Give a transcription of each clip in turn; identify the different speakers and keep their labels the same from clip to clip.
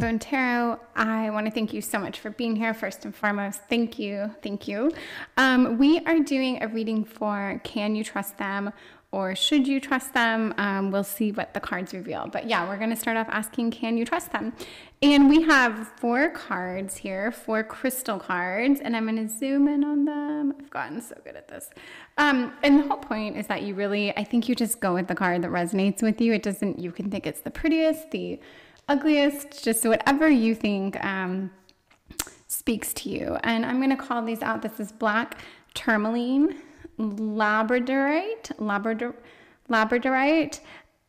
Speaker 1: Bone Tarot. I want to thank you so much for being here. First and foremost, thank you. Thank you. We are doing a reading for Can You Trust Them or Should You Trust Them? We'll see what the cards reveal. But yeah, we're going to start off asking, can you trust them? And we have 4 cards here, 4 crystal cards, and I'm going to zoom in on them. I've gotten so good at this. And the whole point is that you really, I think you just go with the card that resonates with you. It doesn't, you can think it's the prettiest, the ugliest, just whatever you think speaks to you. And I'm going to call these out. This is black tourmaline, labradorite,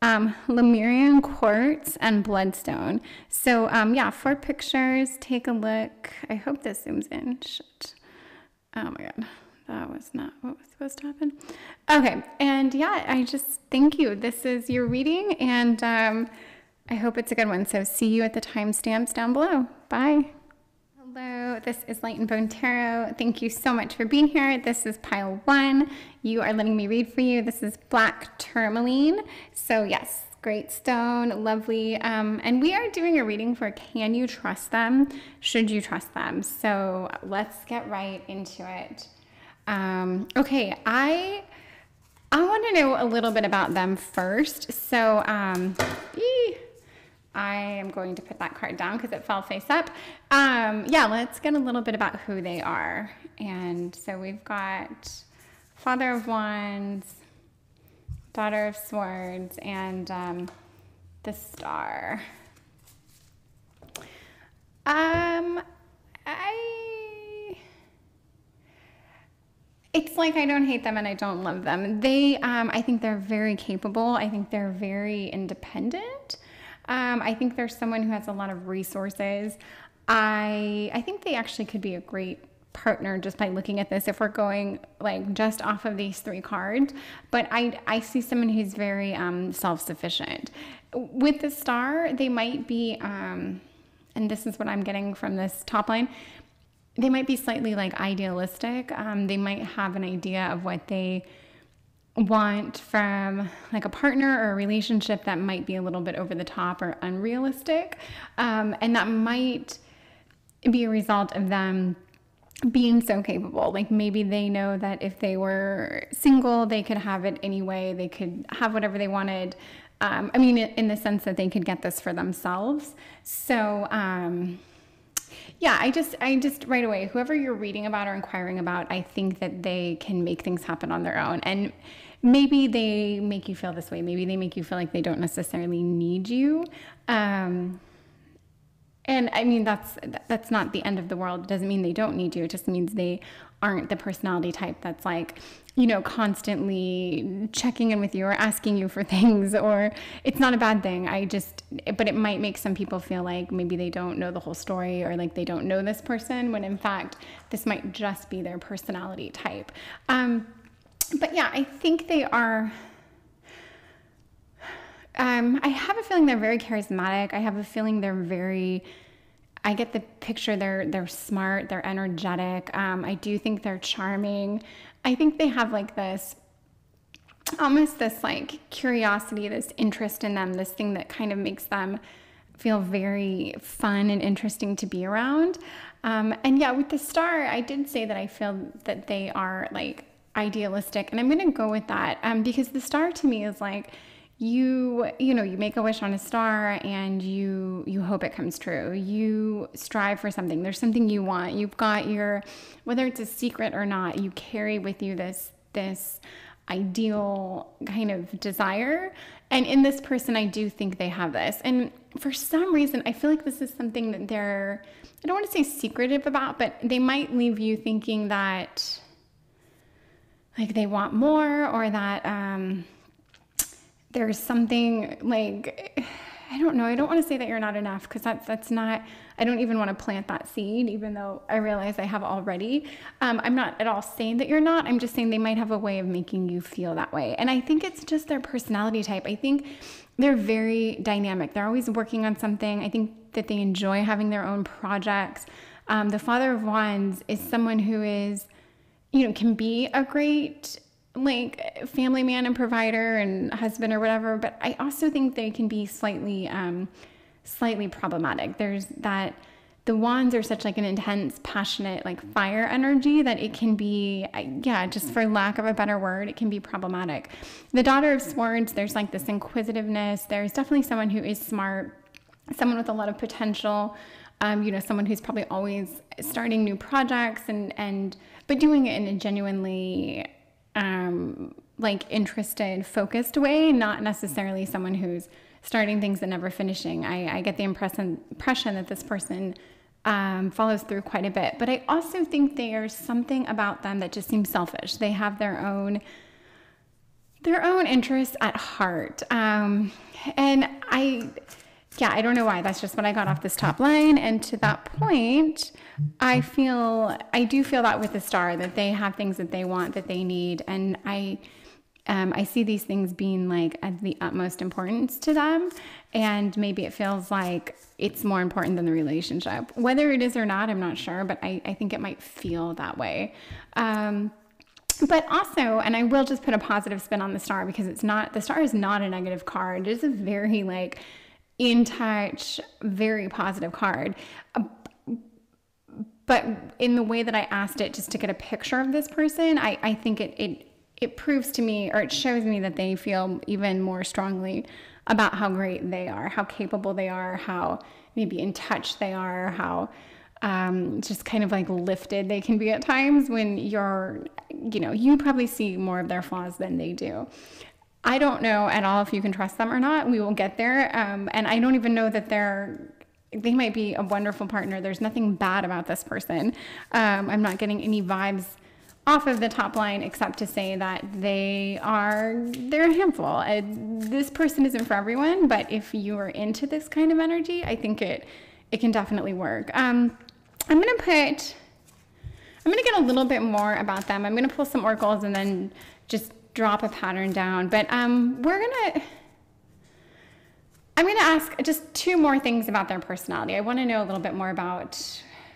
Speaker 1: Lemurian quartz, and bloodstone. So yeah, 4 pictures. Take a look. I hope this zooms in. Shit. Oh my God. That was not what was supposed to happen. Okay. And yeah, I just thank you. This is your reading, and I hope it's a good one. So see you at the timestamps down below. Bye. Hello, this is Light and Bone Tarot. Thank you so much for being here. This is pile 1. You are letting me read for you. This is black tourmaline. So yes, great stone, lovely. And we are doing a reading for Can You Trust Them? Should You Trust Them? So let's get right into it. Okay, I want to know a little bit about them first. So I am going to put that card down because it fell face up. Yeah, let's get a little bit about who they are. And so we've got Father of Wands, Daughter of Swords, and the Star. It's like I don't hate them and I don't love them. I think they're very capable. I think they're very independent. I think there's someone who has a lot of resources. I think they actually could be a great partner just by looking at this if we're going like just off of these 3 cards. But I see someone who's very self-sufficient. With the Star, they might be, and this is what I'm getting from this top line, they might be slightly like idealistic. They might have an idea of what they want from like a partner or a relationship that might be a little bit over the top or unrealistic. And that might be a result of them being so capable. Like maybe they know that if they were single, they could have it anyway. They could have whatever they wanted. I mean, in the sense that they could get this for themselves. So, yeah, I just right away, whoever you're reading about or inquiring about, I think that they can make things happen on their own. And maybe they make you feel this way. Maybe they make you feel like they don't necessarily need you. And I mean, that's not the end of the world. It doesn't mean they don't need you. It just means they aren't the personality type that's like, you know, constantly checking in with you or asking you for things, or it's not a bad thing. But it might make some people feel like maybe they don't know the whole story or like they don't know this person, when in fact, this might just be their personality type. But yeah, I think they are, I have a feeling they're very charismatic. I have a feeling I get the picture, they're smart, they're energetic. I do think they're charming. I think they have like this, almost this like curiosity, this interest in them, this thing that kind of makes them feel very fun and interesting to be around. And yeah, with the Star, I did say that I feel that they are like idealistic, and I'm going to go with that because the Star to me is like, you know, you make a wish on a star and you hope it comes true. You strive for something. There's something you want. You've got whether it's a secret or not, you carry with you this ideal kind of desire. And in this person, I do think they have this. And for some reason, I feel like this is something that I don't want to say secretive about, but they might leave you thinking that like they want more, or that, there's something like, I don't know. I don't want to say that you're not enough, because that's not, I don't even want to plant that seed, even though I realize I have already. I'm not at all saying that you're not. I'm just saying they might have a way of making you feel that way. And I think it's just their personality type. I think they're very dynamic. They're always working on something. I think that they enjoy having their own projects. The Father of Wands is someone who is, you know, can be a great like family man and provider and husband or whatever, but I also think they can be slightly slightly problematic. There's that the wands are such like an intense, passionate, like fire energy that it can be, yeah, just for lack of a better word, it can be problematic. The Daughter of Swords, there's like this inquisitiveness. There's definitely someone who is smart, someone with a lot of potential, someone who's probably always starting new projects but doing it in a genuinely like interested, focused way, not necessarily someone who's starting things and never finishing. I get the impression that this person follows through quite a bit, but I also think there's something about them that just seems selfish. They have their own interests at heart, and I don't know why. That's just what I got off this top line. And to that point, I do feel that with the Star, that they have things that they want, that they need, and I see these things being like of the utmost importance to them, and maybe it feels like it's more important than the relationship. Whether it is or not, I'm not sure, but I think it might feel that way. But also, and I will just put a positive spin on the Star, because the Star is not a negative card. It is a very like in touch, very positive card. But in the way that I asked it just to get a picture of this person, I think it proves to me, or it shows me, that they feel even more strongly about how great they are, how capable they are, how maybe in touch they are, how just kind of like lifted they can be at times when you probably see more of their flaws than they do. I don't know at all if you can trust them or not. We will get there. And I don't even know that they might be a wonderful partner. There's nothing bad about this person. I'm not getting any vibes off of the top line except to say that they're a handful. This person isn't for everyone, but if you are into this kind of energy, I think it can definitely work. I'm going to get a little bit more about them. I'm going to pull some oracles and then just drop a pattern down. But I'm going to ask just two more things about their personality. I want to know a little bit more about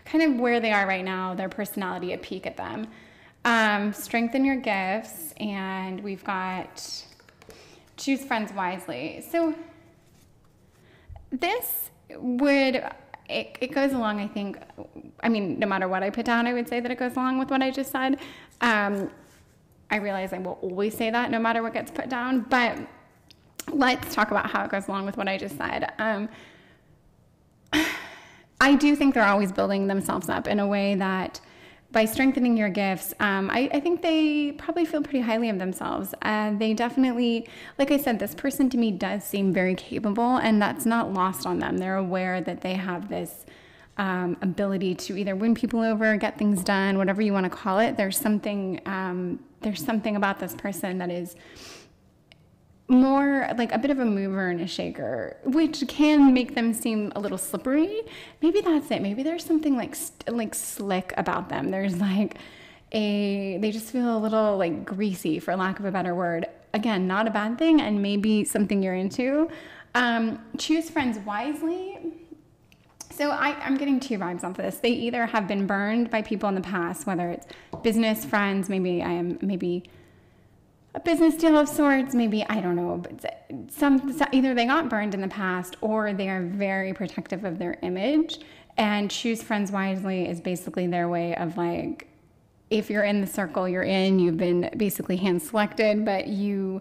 Speaker 1: kind of where they are right now, their personality, a peek at them. Strengthen your gifts, and we've got choose friends wisely. So this it goes along, I think, no matter what I put down, I would say that it goes along with what I just said. I realize I will always say that no matter what gets put down, but let's talk about how it goes along with what I just said. I do think they're always building themselves up in a way that by strengthening your gifts, I think they probably feel pretty highly of themselves. They definitely, like I said, this person to me does seem very capable, and that's not lost on them. They're aware that they have this ability to either win people over, get things done, whatever you want to call it. There's something about this person that is more like a bit of a mover and a shaker, which can make them seem a little slippery. Maybe that's it. Maybe there's something like slick about them. There's they just feel a little like greasy, for lack of a better word. Again, not a bad thing, and maybe something you're into. Choose friends wisely. So I'm getting two vibes off this. They either have been burned by people in the past, whether it's business, friends, maybe a business deal of sorts, maybe, I don't know, but either they got burned in the past, or they are very protective of their image. And choose friends wisely is basically their way of like, if you're in the circle you're in, you've been basically hand selected, but you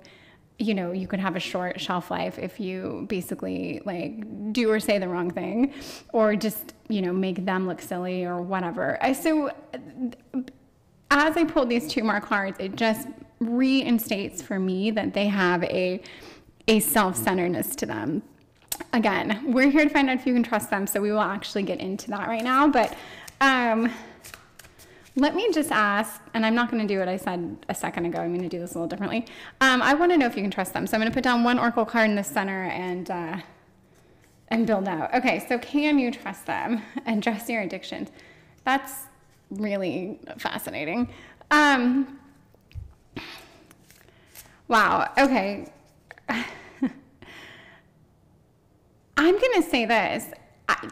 Speaker 1: could have a short shelf life if you basically like do or say the wrong thing, or just, make them look silly or whatever. So as I pulled these two more cards, it just reinstates for me that they have a self-centeredness to them. Again, we're here to find out if you can trust them, so we will actually get into that right now. But let me just ask, and I'm not going to do what I said a second ago. I'm going to do this a little differently. I want to know if you can trust them. So I'm going to put down one oracle card in the center and build out. Okay, so can you trust them? Address your addictions. That's really fascinating. Wow, okay. I'm going to say this.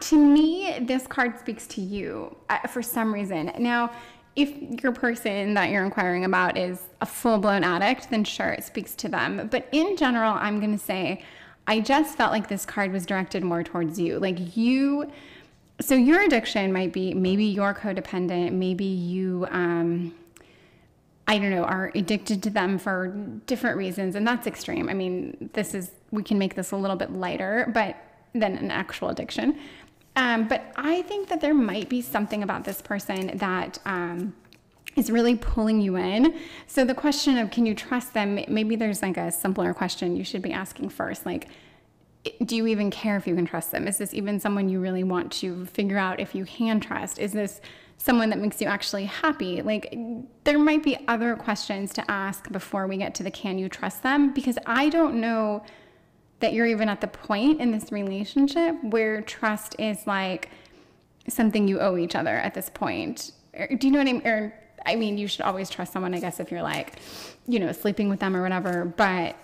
Speaker 1: To me, this card speaks to you for some reason. Now, if your person that you're inquiring about is a full-blown addict, then sure, it speaks to them. But in general, I'm going to say, I just felt like this card was directed more towards you. Like you, so your addiction might be, maybe you're codependent, maybe you, I don't know, are addicted to them for different reasons. And that's extreme. I mean, we can make this a little bit lighter, but than an actual addiction. But I think that there might be something about this person that, is really pulling you in. So the question of, can you trust them? Maybe there's like a simpler question you should be asking first. Like, do you even care if you can trust them? Is this even someone you really want to figure out if you can trust? Is this someone that makes you actually happy? Like, there might be other questions to ask before we get to the can you trust them? Because I don't know that you're even at the point in this relationship where trust is like something you owe each other at this point. Do you know what I mean? I mean, you should always trust someone, I guess, if you're like, you know, sleeping with them or whatever. But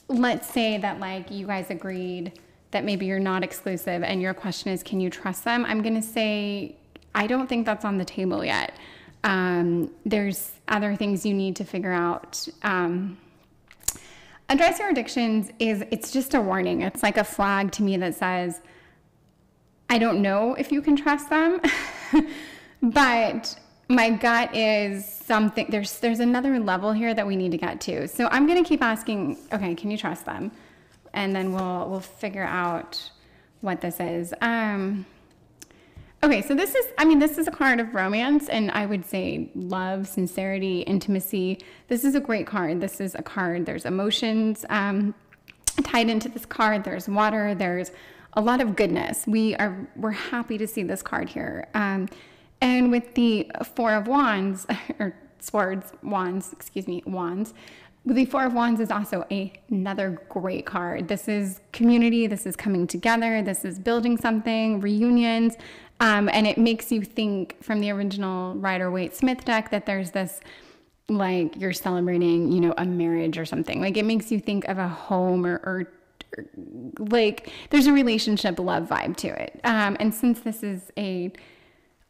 Speaker 1: let's say that like you guys agreed that maybe you're not exclusive and your question is, can you trust them? I'm going to say, I don't think that's on the table yet. There's other things you need to figure out. Address your addictions it's just a warning. It's like a flag to me that says, I don't know if you can trust them, but my gut is something, there's another level here that we need to get to. So I'm going to keep asking, okay, can you trust them? And then we'll figure out what this is. Okay, so this is a card of romance, and I would say love, sincerity, intimacy. This is a great card. This is a card, there's emotions tied into this card. There's water, there's a lot of goodness. We're happy to see this card here. And with the Four of Wands, or Wands, with the Four of Wands is also another great card. This is community, this is coming together, this is building something, reunions, and it makes you think from the original Rider-Waite-Smith deck that there's this, like, you're celebrating, you know, a marriage or something. Like, it makes you think of a home or like, there's a relationship love vibe to it. And since this is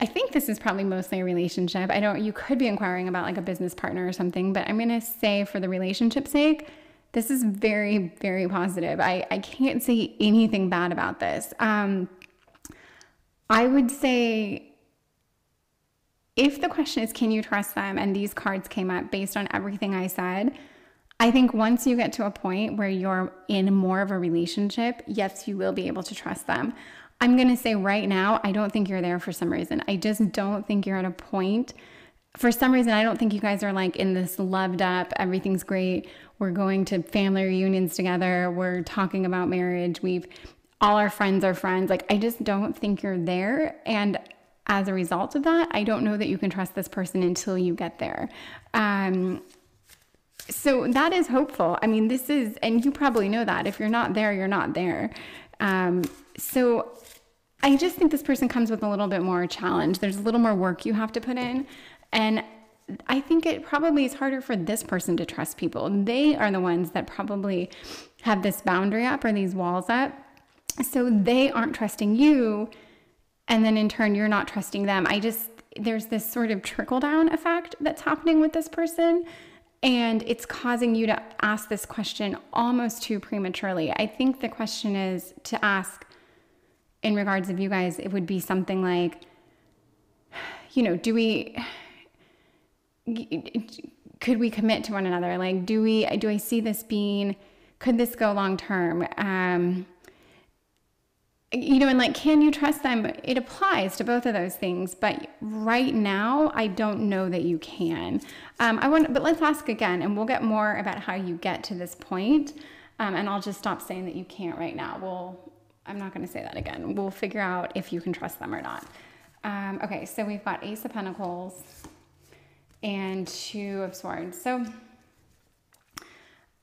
Speaker 1: I think this is probably mostly a relationship. You could be inquiring about like a business partner or something, but I'm going to say for the relationship's sake, this is very, very positive. I can't say anything bad about this. I would say if the question is, can you trust them? And these cards came up based on everything I said. I think once you get to a point where you're in more of a relationship, yes, you will be able to trust them. I'm going to say right now, I don't think you're there for some reason. I just don't think you're at a point. For some reason, I don't think you guys are like in this loved up, everything's great. We're going to family reunions together. We're talking about marriage. All our friends are friends. Like, I just don't think you're there. And as a result of that, I don't know that you can trust this person until you get there. So that is hopeful. I mean, and you probably know that. If you're not there, you're not there. So I just think this person comes with a little bit more challenge. There's a little more work you have to put in. And I think it probably is harder for this person to trust people. They are the ones that probably have this boundary up or these walls up. So they aren't trusting you. And then in turn, you're not trusting them. There's this sort of trickle down effect that's happening with this person. And it's causing you to ask this question almost too prematurely. I think the question is to ask in regards of you guys, it would be something like, you know, could we commit to one another? Like, do I see this being, could this go long term? You know, and like, can you trust them? It applies to both of those things. But right now, I don't know that you can. But let's ask again, and we'll get more about how you get to this point. And I'll just stop saying that you can't right now. I'm not going to say that again. We'll figure out if you can trust them or not. Okay, so we've got Ace of Pentacles and Two of Swords. So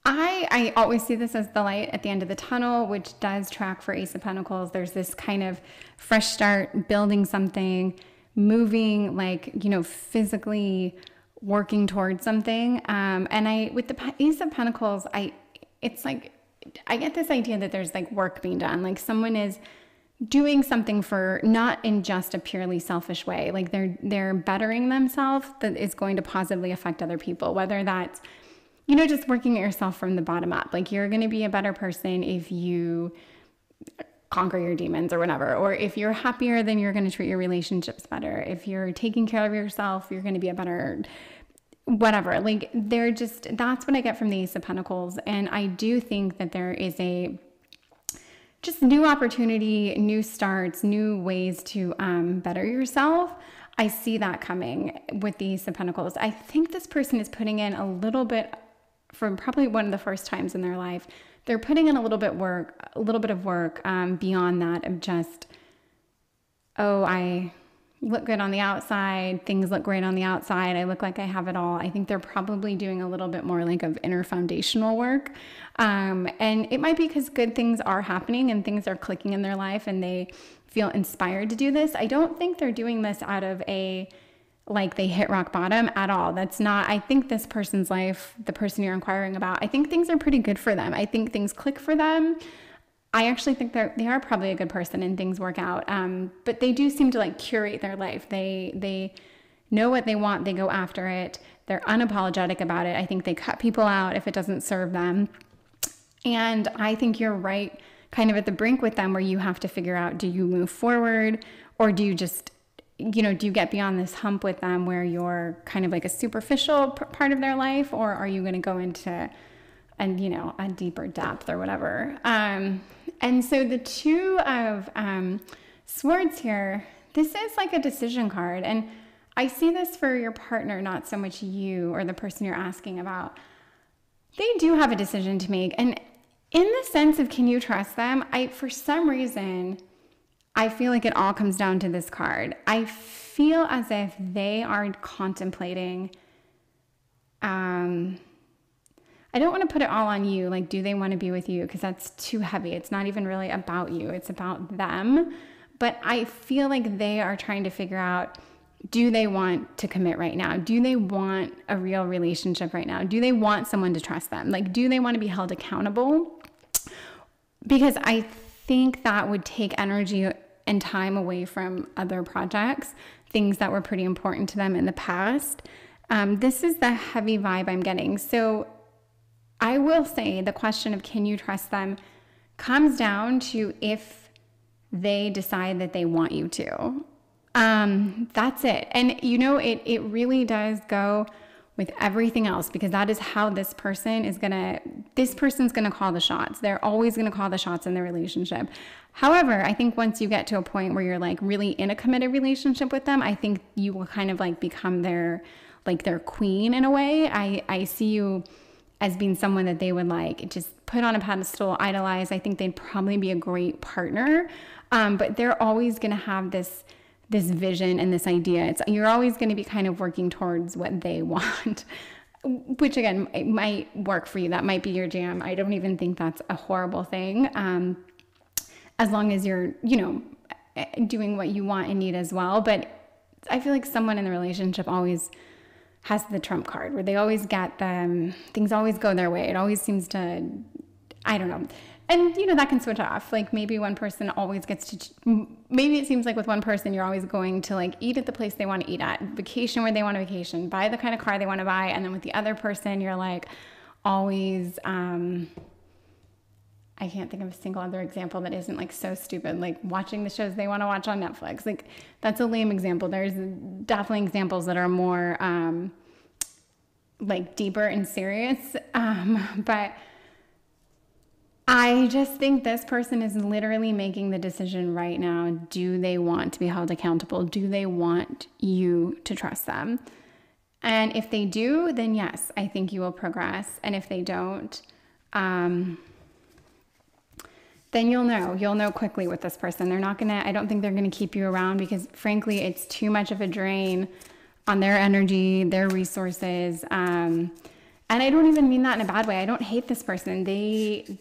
Speaker 1: I always see this as the light at the end of the tunnel, which does track for Ace of Pentacles. There's this kind of fresh start, building something, moving, like, you know, physically working towards something. And with the Ace of Pentacles, it's like, I get this idea that there's like work being done. Like someone is doing something for, not in just a purely selfish way. Like they're bettering themselves that is going to positively affect other people, whether that's just working at yourself from the bottom up. Like, you're going to be a better person if you conquer your demons or whatever. Or if you're happier, then you're going to treat your relationships better. If you're taking care of yourself, you're going to be a better whatever. Like, that's what I get from the Ace of Pentacles. And I do think that there is a just new opportunity, new starts, new ways to better yourself. I see that coming with the Ace of Pentacles. I think this person is putting in a little bit, from probably one of the first times in their life, they're putting in a little bit of work beyond that of just, oh, I look good on the outside, things look great on the outside, I look like I have it all. I think they're probably doing a little bit more like of inner foundational work. And it might be because good things are happening and things are clicking in their life and they feel inspired to do this. I don't think they're doing this out of like they hit rock bottom at all. That's not, I think this person's life, the person you're inquiring about, I think things are pretty good for them. I think things click for them. I actually think they are probably a good person and things work out. But they do seem to like curate their life. They know what they want. They go after it. They're unapologetic about it. I think they cut people out if it doesn't serve them. And I think you're right kind of at the brink with them where you have to figure out, do you move forward or do you just, do you get beyond this hump with them where you're kind of like a superficial part of their life, or are you going to go into a deeper depth or whatever? And so the Two of Swords here, this is like a decision card. And I see this for your partner, not so much you or the person you're asking about. They do have a decision to make. And in the sense of, can you trust them? For some reason, I feel like it all comes down to this card. I feel as if they are contemplating, I don't want to put it all on you. Like, do they want to be with you? Because that's too heavy. It's not even really about you. It's about them. But I feel like they are trying to figure out, do they want to commit right now? Do they want a real relationship right now? Do they want someone to trust them? Like, do they want to be held accountable? Because I think that would take energy and time away from other projects, things that were pretty important to them in the past. This is the heavy vibe I'm getting. So I will say the question of can you trust them comes down to if they decide that they want you to. That's it. And it really does go with everything else, because that is how this person's gonna call the shots. They're always gonna call the shots in their relationship. However, I think once you get to a point where you're like really in a committed relationship with them, I think you will kind of like become their queen in a way. I see you as being someone that they would like just put on a pedestal, idolize. I think they'd probably be a great partner. But they're always going to have this vision and this idea. You're always going to be kind of working towards what they want, which again, it might work for you. That might be your jam. I don't even think that's a horrible thing. As long as you're, doing what you want and need as well. But I feel like someone in the relationship always has the trump card where they always get them, things always go their way. It always seems to, I don't know. And, that can switch off. Like maybe one person always gets to, maybe it seems like with one person, you're always going to like eat at the place they want to eat at, vacation where they want to vacation, buy the kind of car they want to buy. And then with the other person, you're like always, I can't think of a single other example that isn't like so stupid, like watching the shows they want to watch on Netflix. Like that's a lame example. There's definitely examples that are more like deeper and serious. But I just think this person is literally making the decision right now. Do they want to be held accountable? Do they want you to trust them? And if they do, then yes, I think you will progress. And if they don't, then you'll know quickly with this person. I don't think they're going to keep you around because frankly, it's too much of a drain on their energy, their resources. And I don't even mean that in a bad way. I don't hate this person. They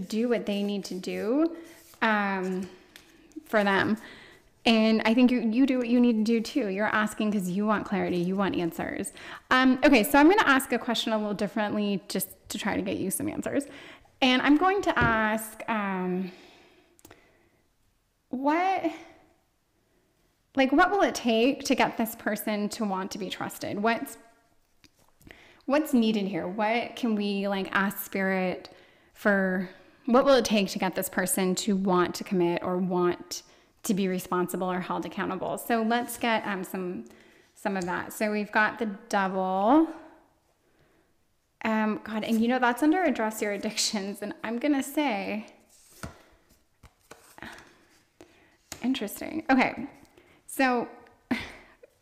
Speaker 1: do what they need to do, for them. And I think you do what you need to do too. You're asking because you want clarity, you want answers. Okay, so I'm going to ask a question a little differently just to try to get you some answers. And I'm going to ask, what will it take to get this person to want to be trusted? What what's needed here? What can we like ask spirit for? What will it take to get this person to want to commit or want to be responsible or held accountable? So let's get some of that. So we've got the Devil. God, and that's under address your addictions. And I'm gonna say, interesting. Okay, so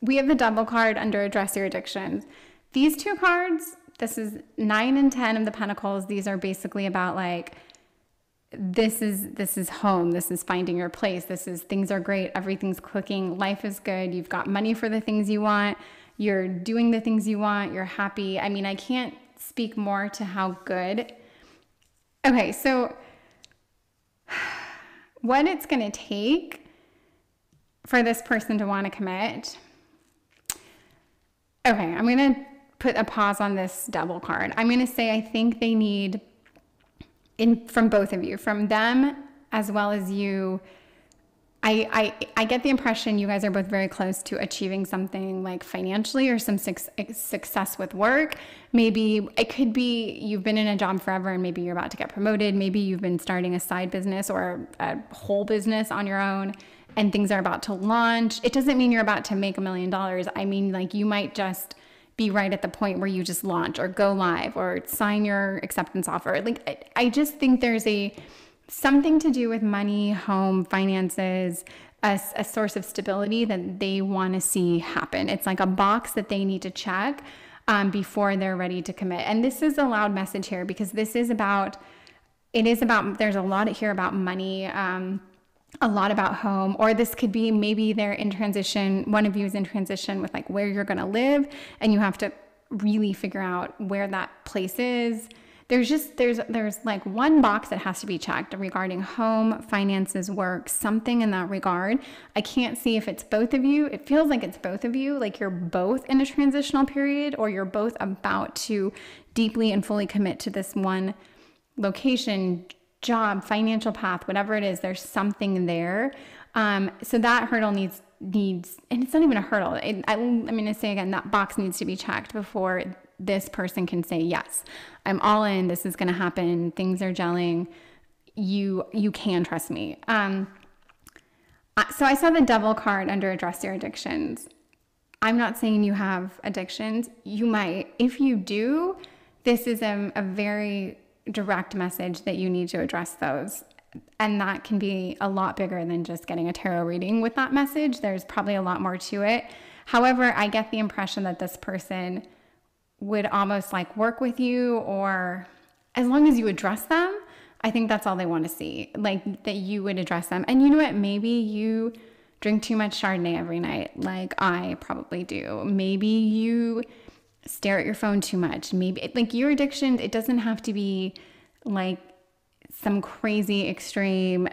Speaker 1: we have the Devil card under address your addictions. These two cards, this is 9 and 10 of the Pentacles. These are basically about like, this is home. This is finding your place. This is things are great. Everything's clicking. Life is good. You've got money for the things you want. You're doing the things you want. You're happy. I mean, I can't speak more to how good. Okay, so what it's going to take for this person to want to commit. Okay, I'm going to put a pause on this Devil card. I'm going to say I think they need from both of you, from them as well as you. I get the impression you guys are both very close to achieving something like financially or some success with work. Maybe it could be you've been in a job forever and maybe you're about to get promoted. Maybe you've been starting a side business or a whole business on your own and things are about to launch. It doesn't mean you're about to make $1 million. I mean, like you might just be right at the point where you just launch or go live or sign your acceptance offer. Like, I just think there's something to do with money, home, finances, a source of stability that they want to see happen. It's like a box that they need to check before they're ready to commit. And this is a loud message here because there's a lot here about money, a lot about home, or this could be maybe they're in transition. One of you is in transition with like where you're going to live and you have to really figure out where that place is. There's like one box that has to be checked regarding home, finances, work, something in that regard. I can't see if it's both of you. It feels like it's both of you, like you're both in a transitional period or you're both about to deeply and fully commit to this one location, job, financial path, whatever it is, there's something there. So that hurdle needs, and it's not even a hurdle. I'm going to say again, that box needs to be checked before this person can say, yes, I'm all in. This is going to happen. Things are gelling. You can trust me. So I saw the Devil card under address your addictions. I'm not saying you have addictions. You might. If you do, this is a very direct message that you need to address those. And that can be a lot bigger than just getting a tarot reading with that message. There's probably a lot more to it. However, I get the impression that this person would almost like work with you, or as long as you address them, I think that's all they want to see, like that you would address them. And you know what? Maybe you drink too much Chardonnay every night, like I probably do. Maybe you stare at your phone too much. Maybe like your addiction, it doesn't have to be like some crazy extreme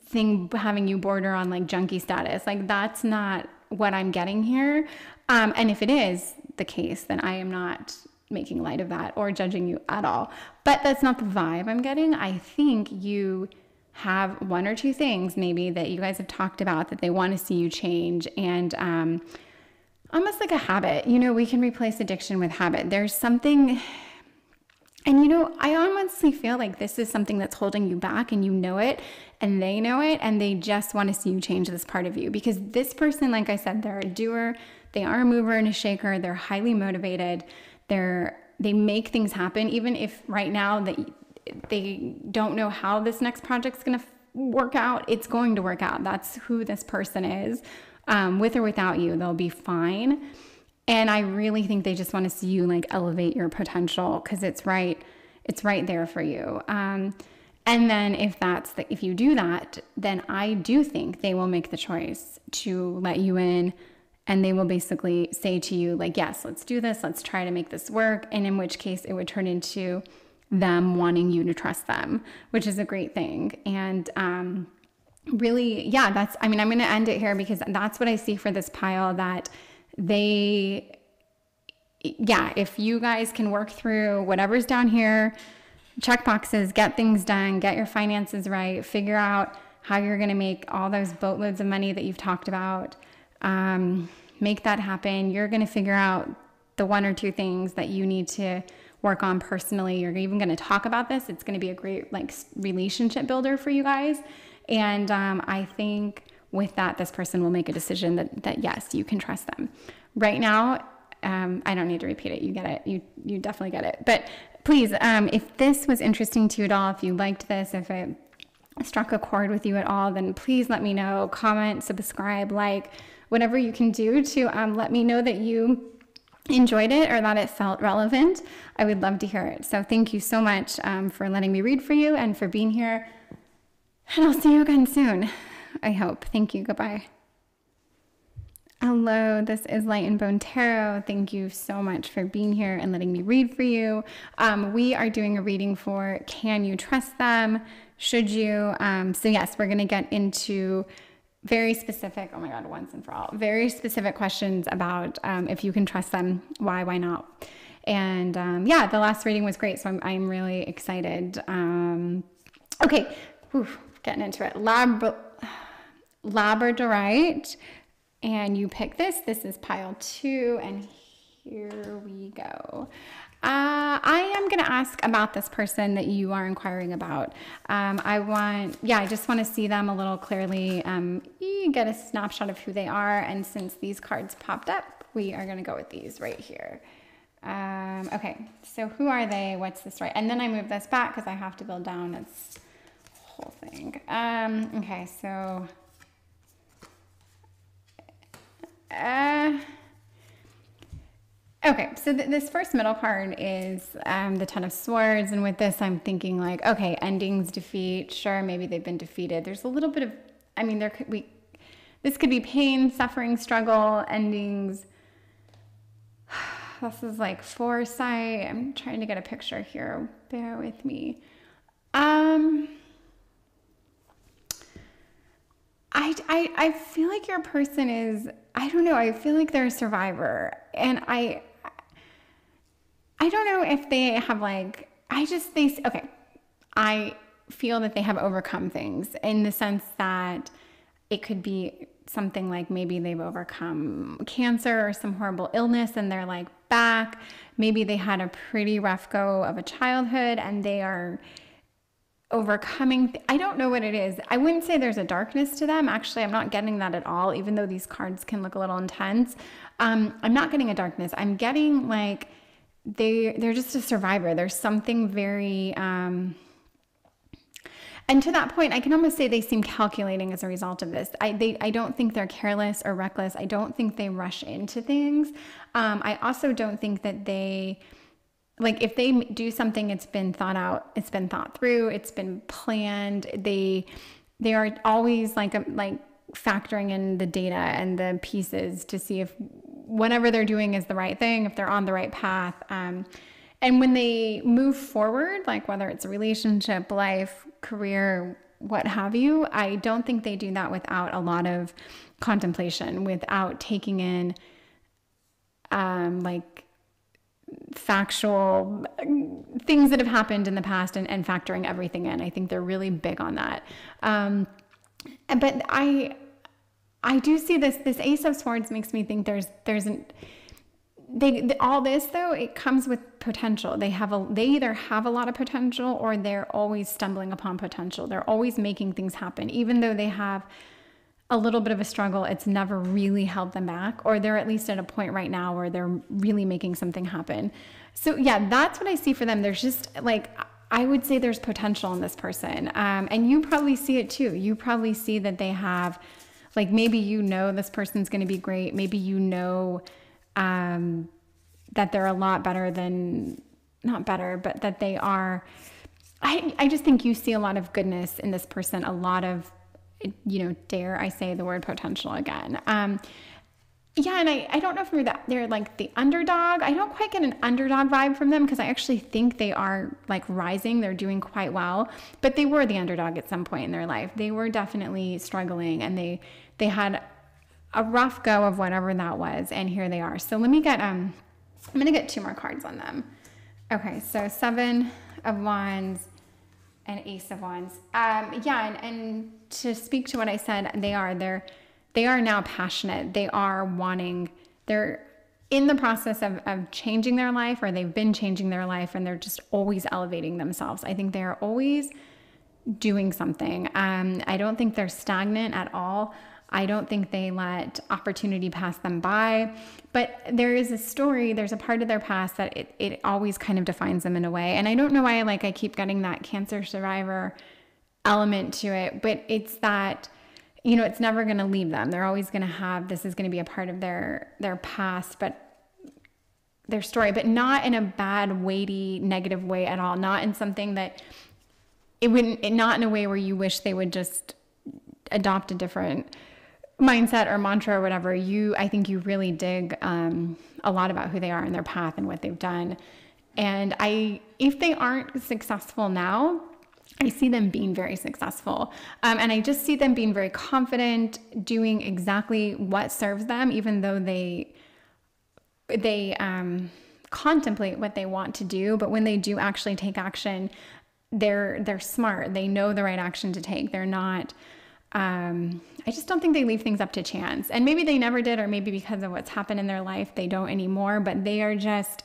Speaker 1: thing having you border on like junkie status. Like that's not what I'm getting here. And if it is the case, then I am not making light of that or judging you at all. But that's not the vibe I'm getting. I think you have one or two things maybe that you guys have talked about that they want to see you change, and almost like a habit. We can replace addiction with habit. There's something, and I honestly feel like this is something that's holding you back, and you know it, and they know it, and they just want to see you change this part of you. Because this person, like I said, they're a doer, they are a mover and a shaker, they're highly motivated, they make things happen, even if right now they don't know how this next project's going to work out. It's going to work out. That's who this person is. With or without you, they'll be fine. And I really think they just want to see you like elevate your potential, because it's right there for you. And then if you do that, then I do think they will make the choice to let you in, and they will basically say to you like, yes, let's do this. Let's try to make this work. And in which case it would turn into them wanting you to trust them, which is a great thing. And, really, yeah, I'm going to end it here because that's what I see for this pile, that if you guys can work through whatever's down here, check boxes, get things done, get your finances right, figure out how you're going to make all those boatloads of money that you've talked about, make that happen. You're going to figure out the one or two things that you need to work on personally. You're even going to talk about this. It's going to be a great like relationship builder for you guys. And I think with that, this person will make a decision that yes, you can trust them. Right now, I don't need to repeat it. You get it. You definitely get it. But please, if this was interesting to you at all, if you liked this, if it struck a chord with you at all, then please let me know. Comment, subscribe, like, whatever you can do to let me know that you enjoyed it or that it felt relevant. I would love to hear it. So thank you so much for letting me read for you and for being here. And I'll see you again soon, I hope. Thank you. Goodbye. Hello, this is Light and Bone Tarot. Thank you so much for being here and letting me read for you. We are doing a reading for Can You Trust Them? Should you? So yes, we're going to get into very specific, oh my God, once and for all, very specific questions about if you can trust them, why not? And yeah, the last reading was great, so I'm really excited. Okay, getting into it. Labradorite, and you pick this. This is pile 2, and here we go. I am going to ask about this person that you are inquiring about. I just want to see them a little clearly. You get a snapshot of who they are. And since these cards popped up, we are going to go with these right here. Okay, so who are they? What's the story? And then I move this back because I have to build down this whole thing. Okay, so... Okay, so this first middle card is the Ten of Swords, and with this I'm thinking like, okay, endings, defeat, sure, maybe they've been defeated. There's a little bit of, I mean, this could be pain, suffering, struggle, endings. This is like foresight. I'm trying to get a picture here. Bear with me. I feel like your person is, I don't know, I feel like they're a survivor, and I don't know if they have like, okay, I feel that they have overcome things in the sense that it could be something like maybe they've overcome cancer or some horrible illness and they're like back. Maybe they had a pretty rough go of a childhood and they are overcoming. I don't know what it is. I wouldn't say there's a darkness to them. Actually, I'm not getting that at all, even though these cards can look a little intense. I'm not getting a darkness. I'm getting like they're just a survivor. There's something very and to that point, I can almost say they seem calculating as a result of this. I don't think they're careless or reckless. I don't think they rush into things. I also don't think that they, like, if they do something, it's been thought out, it's been thought through, it's been planned. They are always like factoring in the data and the pieces to see if whatever they're doing is the right thing, if they're on the right path. And when they move forward, like whether it's a relationship, life, career, what have you, I don't think they do that without a lot of contemplation, without taking in like factual things that have happened in the past and factoring everything in. I think they're really big on that. But I do see this Ace of Swords makes me think all this though, it comes with potential. They either have a lot of potential or they're always stumbling upon potential. They're always making things happen. Even though they have a little bit of a struggle, it's never really held them back, or they're at least at a point right now where they're really making something happen. So yeah, that's what I see for them. There's just like, I would say there's potential in this person. And you probably see it too. You probably see that they have, like, maybe this person's going to be great. Maybe that they're a lot better than, not better, but that they are, I just think you see a lot of goodness in this person, a lot of, dare I say the word potential again. Yeah, and I don't know if they're like the underdog. I don't quite get an underdog vibe from them because I actually think they are like rising. They're doing quite well, but they were the underdog at some point in their life. They were definitely struggling, and they had a rough go of whatever that was, and here they are. So let me get I'm gonna get 2 more cards on them. Okay, so 7 of Wands and Ace of Wands. Yeah, and to speak to what I said, they are now passionate. They are wanting, in the process of changing their life, or they've been changing their life, and they're just always elevating themselves. I think they're always doing something. I don't think they're stagnant at all. I don't think they let opportunity pass them by. But there is a story, there's a part of their past that it always kind of defines them in a way. And I don't know why I keep getting that cancer survivor element to it, but it's that, it's never going to leave them. They're always going to have, this is going to be a part of their past, but their story, but not in a bad, weighty, negative way at all. Not in something that not in a way where you wish they would just adopt a different mindset or mantra or whatever. I think you really dig a lot about who they are and their path and what they've done. And if they aren't successful now, I see them being very successful. And I just see them being very confident, doing exactly what serves them, even though they contemplate what they want to do. But when they do actually take action, they're smart. They know the right action to take. They're not, I just don't think they leave things up to chance. And maybe they never did, or maybe because of what's happened in their life, they don't anymore, but they are just,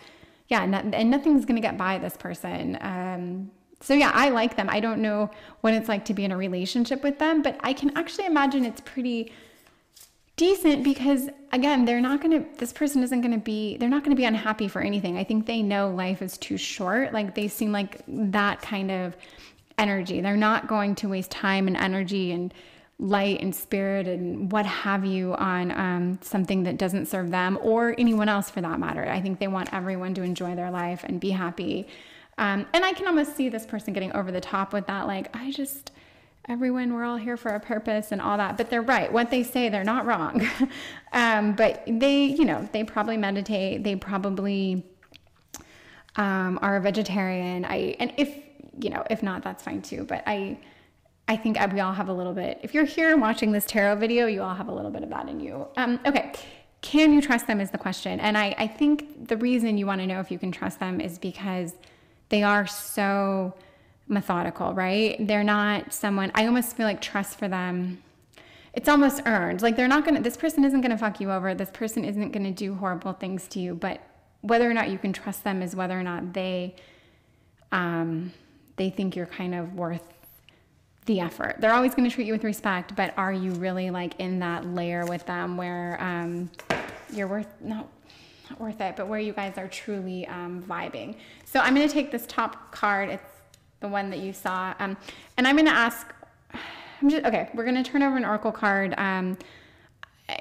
Speaker 1: and nothing's going to get by this person. So yeah, I like them. I don't know what it's like to be in a relationship with them, but I can actually imagine it's pretty decent because, again, this person isn't going to be, they're not going to be unhappy for anything. I think they know life is too short. Like, they seem like that kind of energy. They're not going to waste time and energy and light and spirit and what have you on something that doesn't serve them or anyone else for that matter. I think they want everyone to enjoy their life and be happy. And I can almost see this person getting over the top with that, like, everyone, we're all here for a purpose and all that. But they're right. What they say, they're not wrong. But they probably meditate. They probably are a vegetarian. And if not, that's fine too. But I think we all have a little bit. If you're here watching this tarot video, you all have a little bit of that in you. Okay. Can you trust them is the question. And I think the reason you want to know if you can trust them is because they are so methodical, right? They're not someone, I almost feel like trust for them, it's almost earned. Like, this person isn't going to fuck you over. This person isn't going to do horrible things to you. But whether or not you can trust them is whether or not they think you're kind of worth the effort. They're always going to treat you with respect, but are you really like in that layer with them where you're not worth it, but where you guys are truly vibing? So I'm going to take this top card. It's the one that you saw. And I'm going to ask, we're going to turn over an oracle card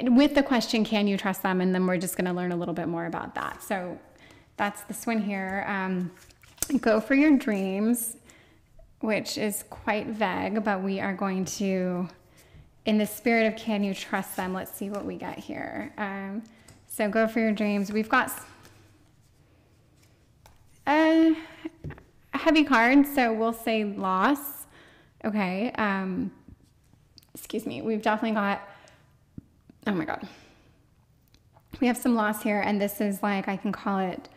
Speaker 1: with the question, can you trust them? And then we're just going to learn a little bit more about that. So that's this one here. Go for your dreams, which is quite vague, but we are going to, in the spirit of can you trust them, let's see what we got here. So go for your dreams. We've got a heavy card, so we'll say loss. Okay. Excuse me. We've definitely got, oh my God. We have some loss here, and this is like, I can call it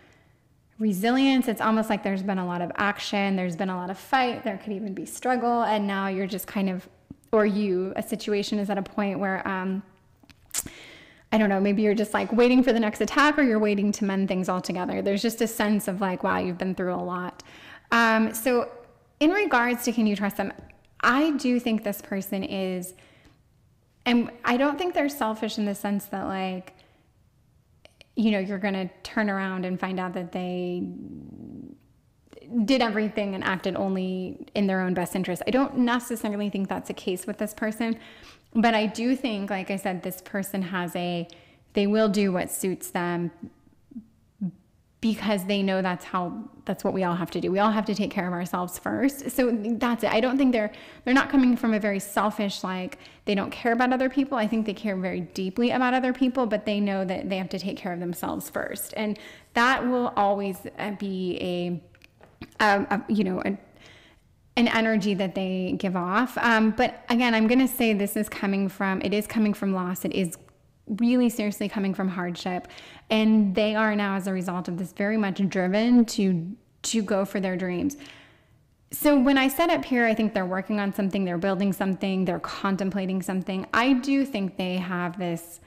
Speaker 1: resilience. It's almost like there's been a lot of action. There's been a lot of fight. There could even be struggle. And now you're just kind of, a situation is at a point where, I don't know, maybe you're just like waiting for the next attack, or you're waiting to mend things all together. There's just a sense of like, wow, you've been through a lot. So in regards to can you trust them, I do think this person is, and I don't think they're selfish in the sense that like, you're going to turn around and find out that they did everything and acted only in their own best interest. I don't necessarily think that's the case with this person, but I do think, like I said, this person they will do what suits them because they know that's what we all have to do. We all have to take care of ourselves first. So that's it. I don't think they're not coming from a very selfish, like they don't care about other people. I think they care very deeply about other people, but they know that they have to take care of themselves first. And that will always be an energy that they give off. But again, I'm going to say it is coming from loss. It is really seriously coming from hardship. And they are now, as a result of this, very much driven to go for their dreams. So when I set up here, I think they're working on something, they're building something, they're contemplating something. I do think they have this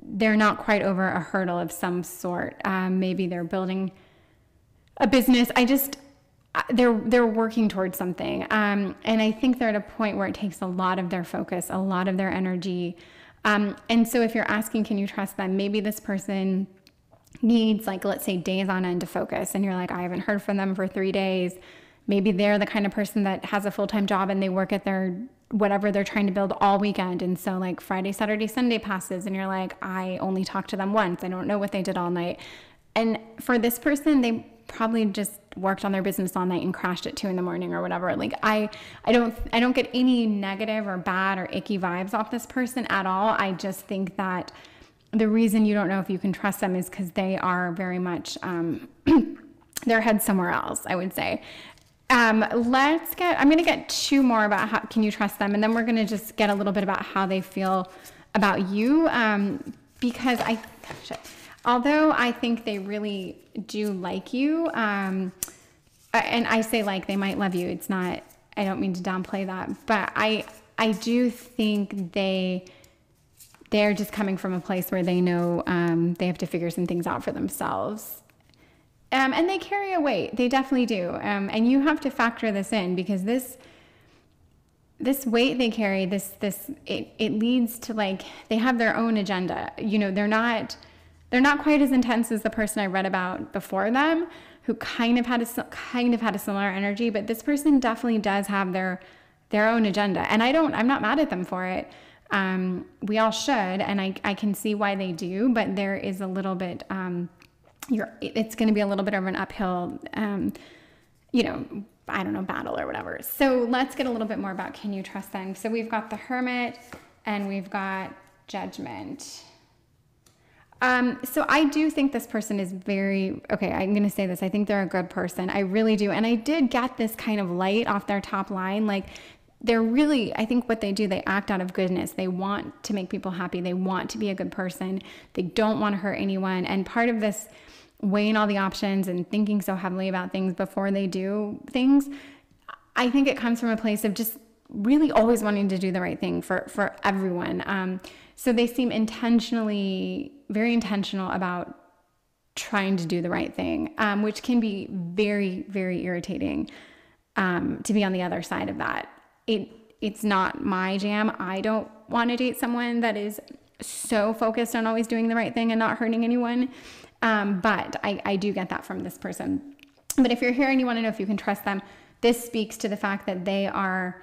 Speaker 1: they're not quite over a hurdle of some sort. Maybe they're building a business. They're working towards something. And I think they're at a point where it takes a lot of their focus, a lot of their energy. And so if you're asking, can you trust them? Maybe this person needs, like, let's say days on end to focus, and you're like, I haven't heard from them for 3 days. Maybe they're the kind of person that has a full-time job and they work at their whatever they're trying to build all weekend. And so like Friday, Saturday, Sunday passes and you're like, I only talked to them once. I don't know what they did all night. And for this person, they probably just worked on their business all night and crashed at 2 a.m. or whatever. Like I don't get any negative or bad or icky vibes off this person at all. I just think that the reason you don't know if you can trust them is because they are very much their head somewhere else, I would say. I'm going to get 2 more about how can you trust them, and then we're going to just get a little bit about how they feel about you, because although I think they really do like you, and I say like they might love you. It's not, I don't mean to downplay that, but I do think they're just coming from a place where they know they have to figure some things out for themselves. And they carry a weight. They definitely do. And you have to factor this in, because this weight they carry, it leads to, like, they have their own agenda. You know, they're not quite as intense as the person I read about before them, who kind of had a similar energy, but this person definitely does have their own agenda. And I'm not mad at them for it. We all should, and I can see why they do, but there is a little bit, it's going to be a little bit of an uphill, I don't know, battle or whatever. So let's get a little bit more about can you trust them. So we've got the Hermit and we've got Judgment. So I do think this person is okay, I'm going to say this. I think they're a good person. I really do. And I did get this kind of light off their top line. Like, they're really, I think what they do, they act out of goodness. They want to make people happy. They want to be a good person. They don't want to hurt anyone. And part of this weighing all the options and thinking so heavily about things before they do things, I think it comes from a place of just really always wanting to do the right thing for everyone. So they seem very intentional about trying to do the right thing, which can be very, very irritating to be on the other side of that. It's not my jam. I don't want to date someone that is so focused on always doing the right thing and not hurting anyone. But I do get that from this person. But if you're here and you want to know if you can trust them, this speaks to the fact that they're on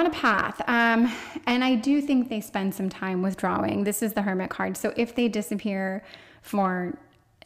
Speaker 1: a path. And I do think they spend some time withdrawing. This is the Hermit card. So if they disappear for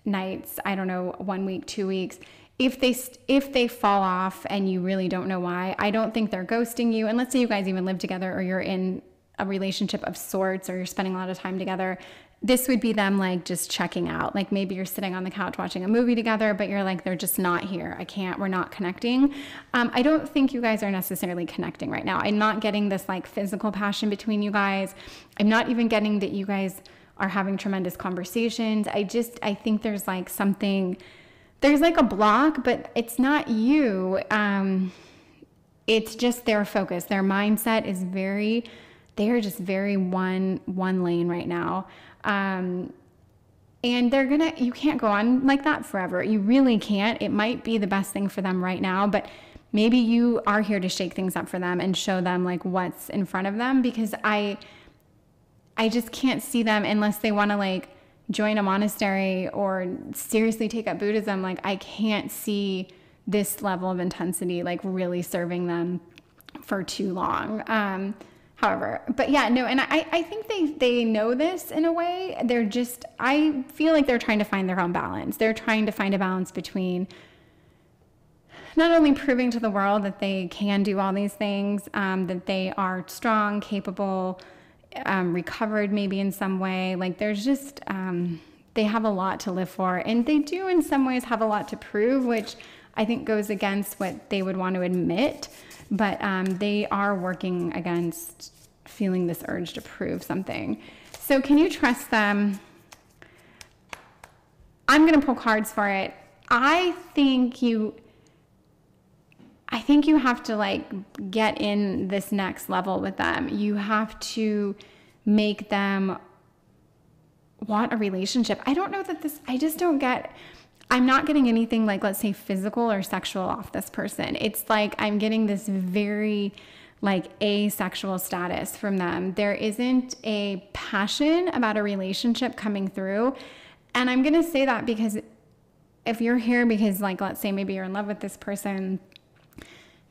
Speaker 1: nights, I don't know, 1 week, 2 weeks, if they fall off and you really don't know why, I don't think they're ghosting you. And let's say you guys even live together, or you're in a relationship of sorts, or you're spending a lot of time together. This would be them, like, just checking out. Like, maybe you're sitting on the couch watching a movie together, but you're like, they're just not here. We're not connecting. I don't think you guys are necessarily connecting right now. I'm not getting this, like, physical passion between you guys. I'm not even getting that you guys are having tremendous conversations. I think there's, like, there's, like, a block, but it's not you. It's just their focus. Their mindset is they are just very one lane right now. And you can't go on like that forever. You really can't. It might be the best thing for them right now, but maybe you are here to shake things up for them and show them, like, what's in front of them, because I just can't see them unless they want to, like, join a monastery or seriously take up Buddhism. Like, I can't see this level of intensity, like, really serving them for too long. However, but yeah, no, and I think they know this in a way. I feel like they're trying to find their own balance. They're trying to find a balance between not only proving to the world that they can do all these things, that they are strong, capable, recovered maybe in some way. Like, there's just, they have a lot to live for, and they do in some ways have a lot to prove, which I think goes against what they would want to admit. But they are working against feeling this urge to prove something. So can you trust them? I'm going to pull cards for it. I think you have to, like, get in this next level with them. You have to make them want a relationship. I don't know that I just don't get, I'm not getting anything like, let's say, physical or sexual off this person. It's like I'm getting this very like asexual status from them. There isn't a passion about a relationship coming through. And I'm going to say that because if you're here because, like, let's say maybe you're in love with this person,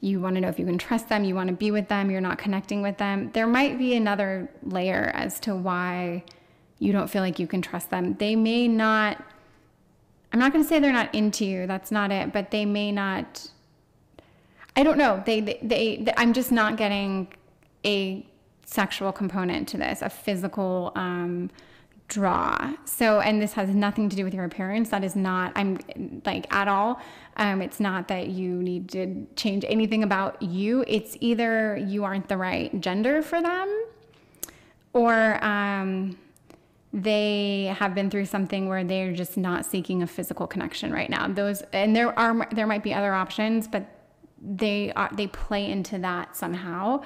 Speaker 1: you want to know if you can trust them, you want to be with them, you're not connecting with them, there might be another layer as to why you don't feel like you can trust them. They may not, I'm not going to say they're not into you, that's not it, but they may not, I don't know, I'm just not getting a sexual component to this, a physical draw. So, and this has nothing to do with your appearance. That is not, I'm like at all. It's not that you need to change anything about you. It's either you aren't the right gender for them, or they have been through something where they're just not seeking a physical connection right now. Those, and there might be other options, but they play into that somehow.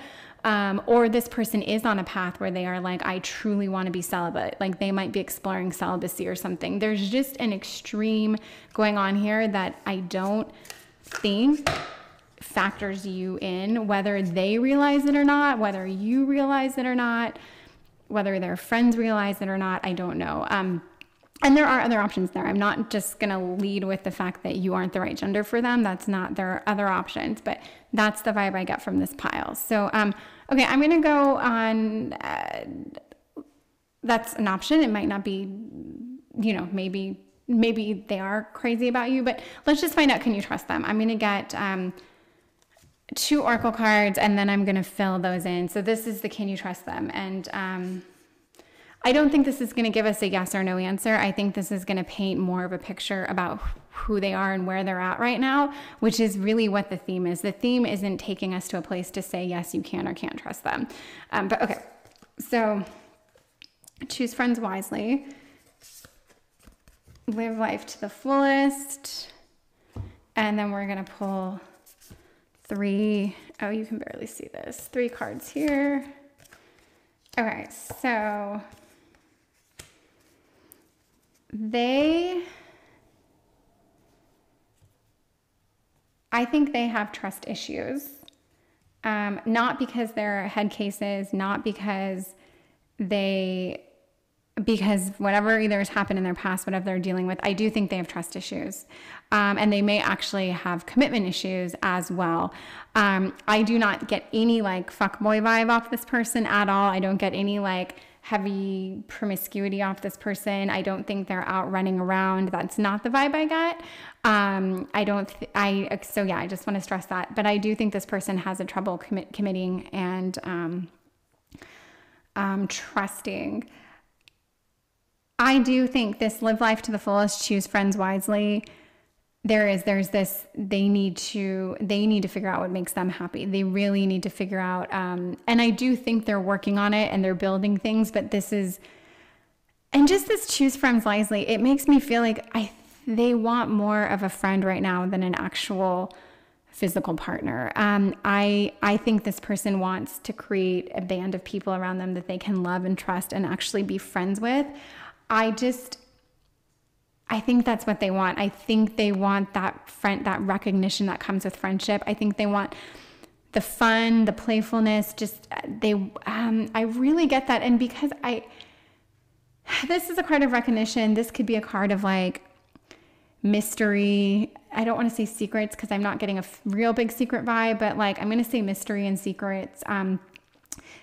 Speaker 1: Or this person is on a path where they are like, I truly want to be celibate. Like they might be exploring celibacy or something. There's just an extreme going on here that I don't think factors you in, whether they realize it or not, whether you realize it or not, whether their friends realize it or not, I don't know. And there are other options there. I'm not just going to lead with the fact that you aren't the right gender for them. That's not, there are other options, but that's the vibe I get from this pile. So, okay, I'm going to go on, that's an option. It might not be, you know, maybe they are crazy about you, but let's just find out, can you trust them? I'm going to get 2 oracle cards, and then I'm going to fill those in. So this is the can you trust them? And I don't think this is going to give us a yes or no answer. I think this is going to paint more of a picture about who they are and where they're at right now, which is really what the theme is. The theme isn't taking us to a place to say, yes, you can or can't trust them. But okay, so choose friends wisely. Live life to the fullest. And then we're going to pull 3, oh, you can barely see this, 3 cards here. Okay, so I think they have trust issues, not because they're head cases, not because whatever either has happened in their past, whatever they're dealing with, I do think they have trust issues. And they may actually have commitment issues as well. I do not get any like fuckboy vibe off this person at all. I don't get any like heavy promiscuity off this person. I don't think they're out running around. That's not the vibe I get. So yeah, I just want to stress that. But I do think this person has a trouble committing and trusting. I do think this live life to the fullest, choose friends wisely. There's this, they need to figure out what makes them happy. They really need to figure out, and I do think they're working on it and they're building things, but and just this choose friends wisely, it makes me feel like they want more of a friend right now than an actual physical partner. I think this person wants to create a band of people around them that they can love and trust and actually be friends with. I think that's what they want. I think they want that recognition that comes with friendship. I think they want the fun, the playfulness, I really get that. And because this is a card of recognition, this could be a card of like mystery. I don't want to say secrets because I'm not getting a real big secret vibe, but like, I'm going to say mystery and secrets,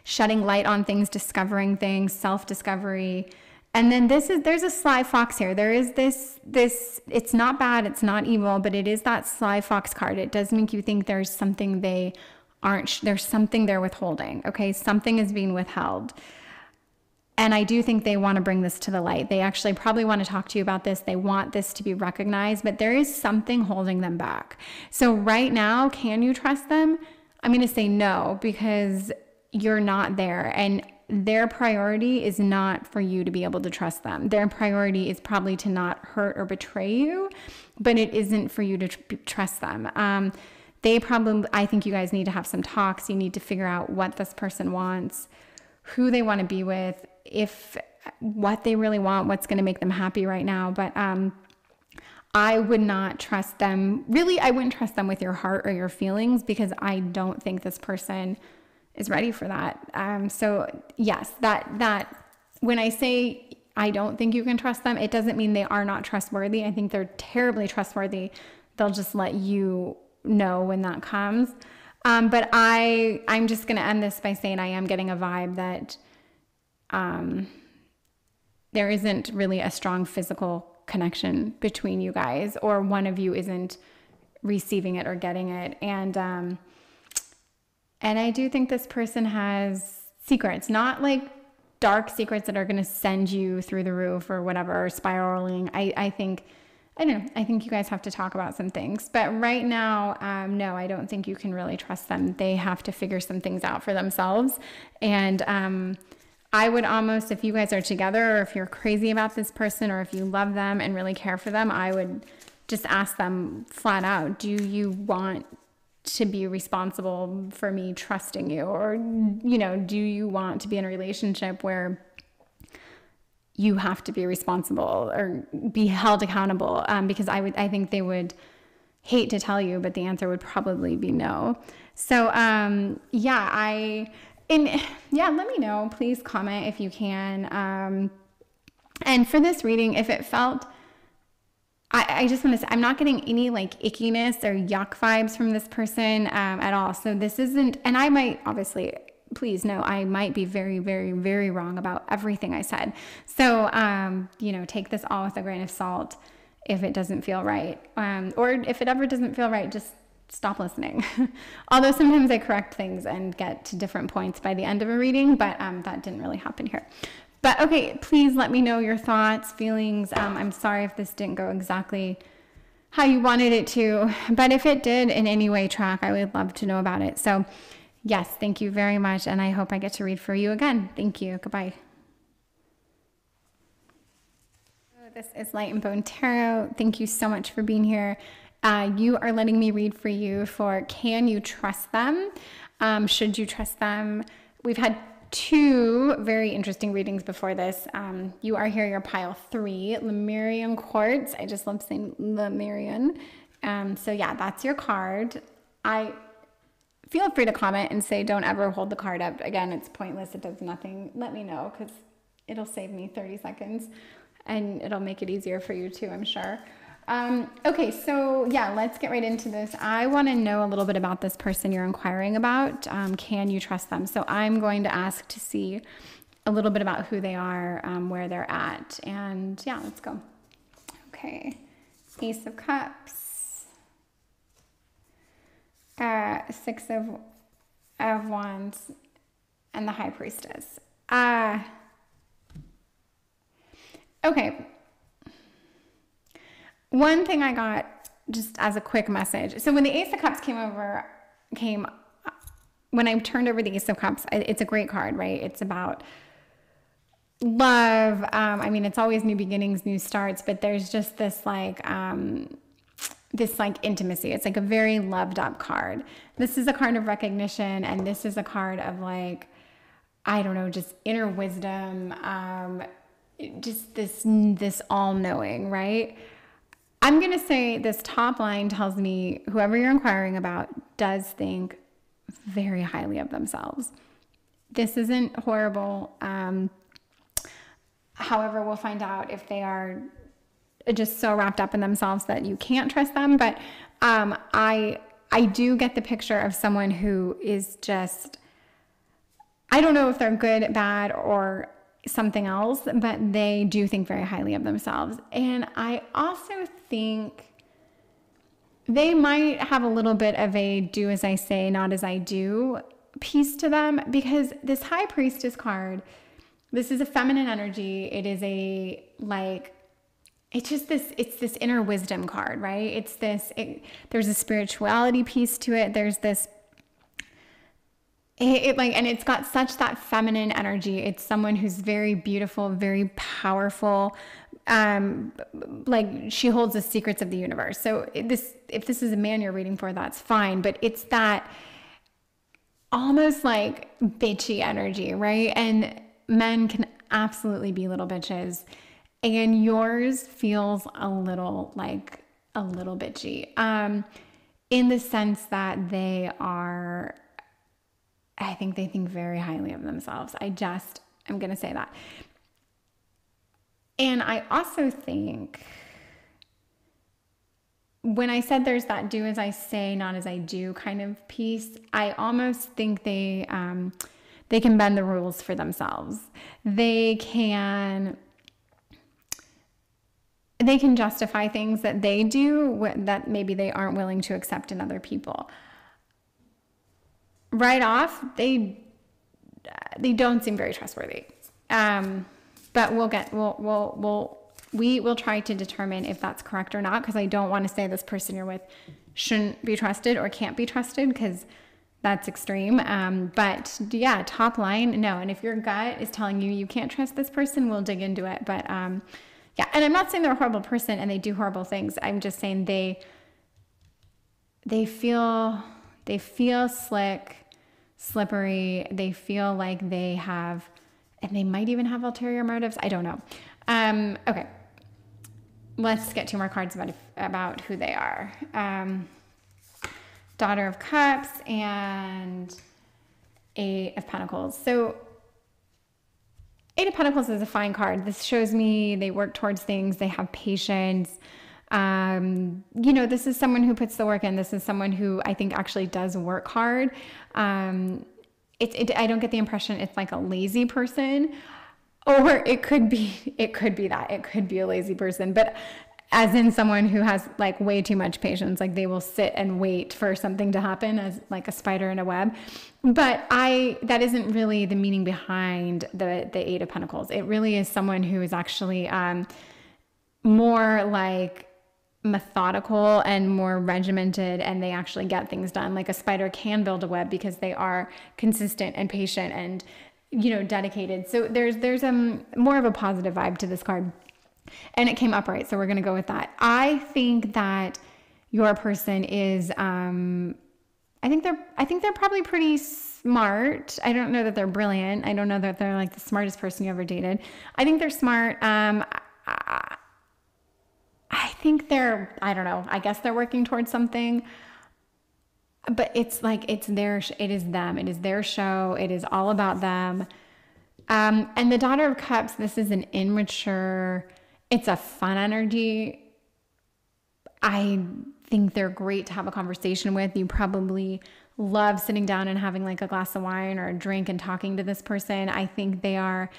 Speaker 1: shedding light on things, discovering things, self-discovery. And then there's a sly fox here. There is this, it's not bad, it's not evil, but it is that sly fox card. It does make you think there's something there's something they're withholding, okay? Something is being withheld. And I do think they want to bring this to the light. They actually probably want to talk to you about this. They want this to be recognized, but there is something holding them back. So right now, can you trust them? I'm going to say no, because you're not there. And their priority is not for you to be able to trust them. Their priority is probably to not hurt or betray you, but it isn't for you to trust them. I think you guys need to have some talks. You need to figure out what this person wants, who they want to be with, if what they really want, what's going to make them happy right now. But I would not trust them. Really, I wouldn't trust them with your heart or your feelings, because I don't think this person is ready for that. So yes, that when I say I don't think you can trust them, it doesn't mean they are not trustworthy. I think they're terribly trustworthy. They'll just let you know when that comes. But I'm just going to end this by saying I am getting a vibe that there isn't really a strong physical connection between you guys, or one of you isn't receiving it or getting it. And I do think this person has secrets, not like dark secrets that are going to send you through the roof or whatever, or spiraling. I think, I don't know. I think you guys have to talk about some things. But right now, no, I don't think you can really trust them. They have to figure some things out for themselves. And I would almost, if you guys are together, or if you're crazy about this person, or if you love them and really care for them, I would just ask them flat out, do you want to be responsible for me trusting you? Or, you know, do you want to be in a relationship where you have to be responsible or be held accountable? Because I think they would hate to tell you, but the answer would probably be no. So, let me know. Please comment if you can. And for this reading, if it felt, I just want to say, I'm not getting any like ickiness or yuck vibes from this person at all. So this isn't, and I might, obviously, please know, I might be very, very, very wrong about everything I said. So, take this all with a grain of salt if it doesn't feel right. Or if it ever doesn't feel right, just stop listening. Although sometimes I correct things and get to different points by the end of a reading, but that didn't really happen here. But okay, please let me know your thoughts, feelings. I'm sorry if this didn't go exactly how you wanted it to, but if it did in any way track, I would love to know about it. So yes, thank you very much, and I hope I get to read for you again. Thank you. Goodbye. This is Light and Bone Tarot. Thank you so much for being here. You are letting me read for you for can you trust them? Should you trust them? We've had 2 very interesting readings before this. You are here, your pile 3, Lemurian Quartz. I just love saying Lemurian. So yeah, that's your card. Feel free to comment and say don't ever hold the card up. Again, it's pointless. It does nothing. Let me know, because it'll save me 30 seconds and it'll make it easier for you too, I'm sure. Okay, so yeah, let's get right into this. I want to know a little bit about this person you're inquiring about. Can you trust them? So I'm going to ask to see a little bit about who they are, where they're at, and yeah, let's go. Okay, Ace of Cups, 6 of Wands, and the High Priestess. Okay. One thing I got just as a quick message. So when the Ace of Cups when I turned over the Ace of Cups, it's a great card, right? It's about love. It's always new beginnings, new starts, but there's just this intimacy. It's like a very loved up card. This is a card of recognition, and this is a card of just inner wisdom, just this all-knowing, right? I'm going to say this top line tells me whoever you're inquiring about does think very highly of themselves. This isn't horrible. However, we'll find out if they are just so wrapped up in themselves that you can't trust them. But I do get the picture of someone who is just, I don't know if they're good, bad, or something else, but they do think very highly of themselves. And I also think they might have a little bit of a do as I say, not as I do piece to them, because this High Priestess card, this is a feminine energy. It is it's this inner wisdom card, right? There's a spirituality piece to it. There's this and it's got such that feminine energy. It's someone who's very beautiful, very powerful. She holds the secrets of the universe. So if this is a man you're reading for, that's fine. But it's that almost like bitchy energy, right? And men can absolutely be little bitches. And yours feels a little bitchy. In the sense that they are, I think they think very highly of themselves. I'm going to say that. And I also think when I said there's that do as I say, not as I do kind of piece, I almost think they can bend the rules for themselves. They can justify things that they do that maybe they aren't willing to accept in other people. Right off, they don't seem very trustworthy. But we will try to determine if that's correct or not, because I don't want to say this person you're with shouldn't be trusted or can't be trusted, because that's extreme. But yeah, top line, no. And if your gut is telling you you can't trust this person, we'll dig into it. But yeah, and I'm not saying they're a horrible person and they do horrible things. I'm just saying they feel slick, slippery. They feel like they have, and they might even have ulterior motives. I don't know. Okay. Let's get 2 more cards about who they are. Daughter of Cups and 8 of Pentacles. So 8 of Pentacles is a fine card. This shows me they work towards things. They have patience. This is someone who puts the work in. This is someone who I think actually does work hard. I don't get the impression it's like a lazy person, or it could be that. It could be a lazy person, but as in someone who has like way too much patience. Like they will sit and wait for something to happen as like a spider in a web. But that isn't really the meaning behind the 8 of Pentacles. It really is someone who is actually more like methodical and more regimented, and they actually get things done. Like a spider can build a web because they are consistent and patient and dedicated. So there's more of a positive vibe to this card, and it came upright, so we're going to go with that. I think that your person is I think they're probably pretty smart. I don't know that they're brilliant. I don't know that they're like the smartest person you ever dated. I think they're smart. I think I don't know, I guess they're working towards something, but it's like, it is them. It is their show. It is all about them. And the Daughter of Cups, this is an immature, it's a fun energy. I think they're great to have a conversation with. You probably love sitting down and having like a glass of wine or a drink and talking to this person. I think they are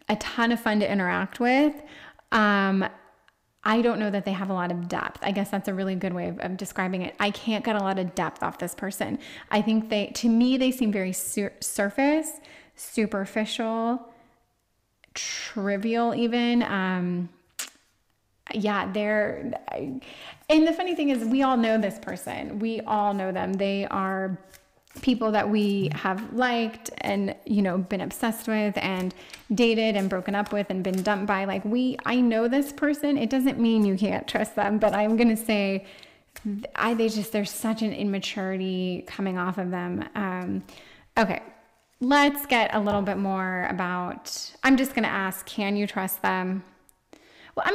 Speaker 1: a ton of fun to interact with. I don't know that they have a lot of depth. I guess that's a really good way of describing it. I can't get a lot of depth off this person. I think to me, they seem very surface, superficial, trivial even. And the funny thing is we all know this person. We all know them. They are people that we have liked and, been obsessed with and dated and broken up with and been dumped by. I know this person. It doesn't mean you can't trust them, but I'm going to say there's such an immaturity coming off of them. Okay. Let's get a little bit more about, I'm just going to ask, can you trust them? Well, I'm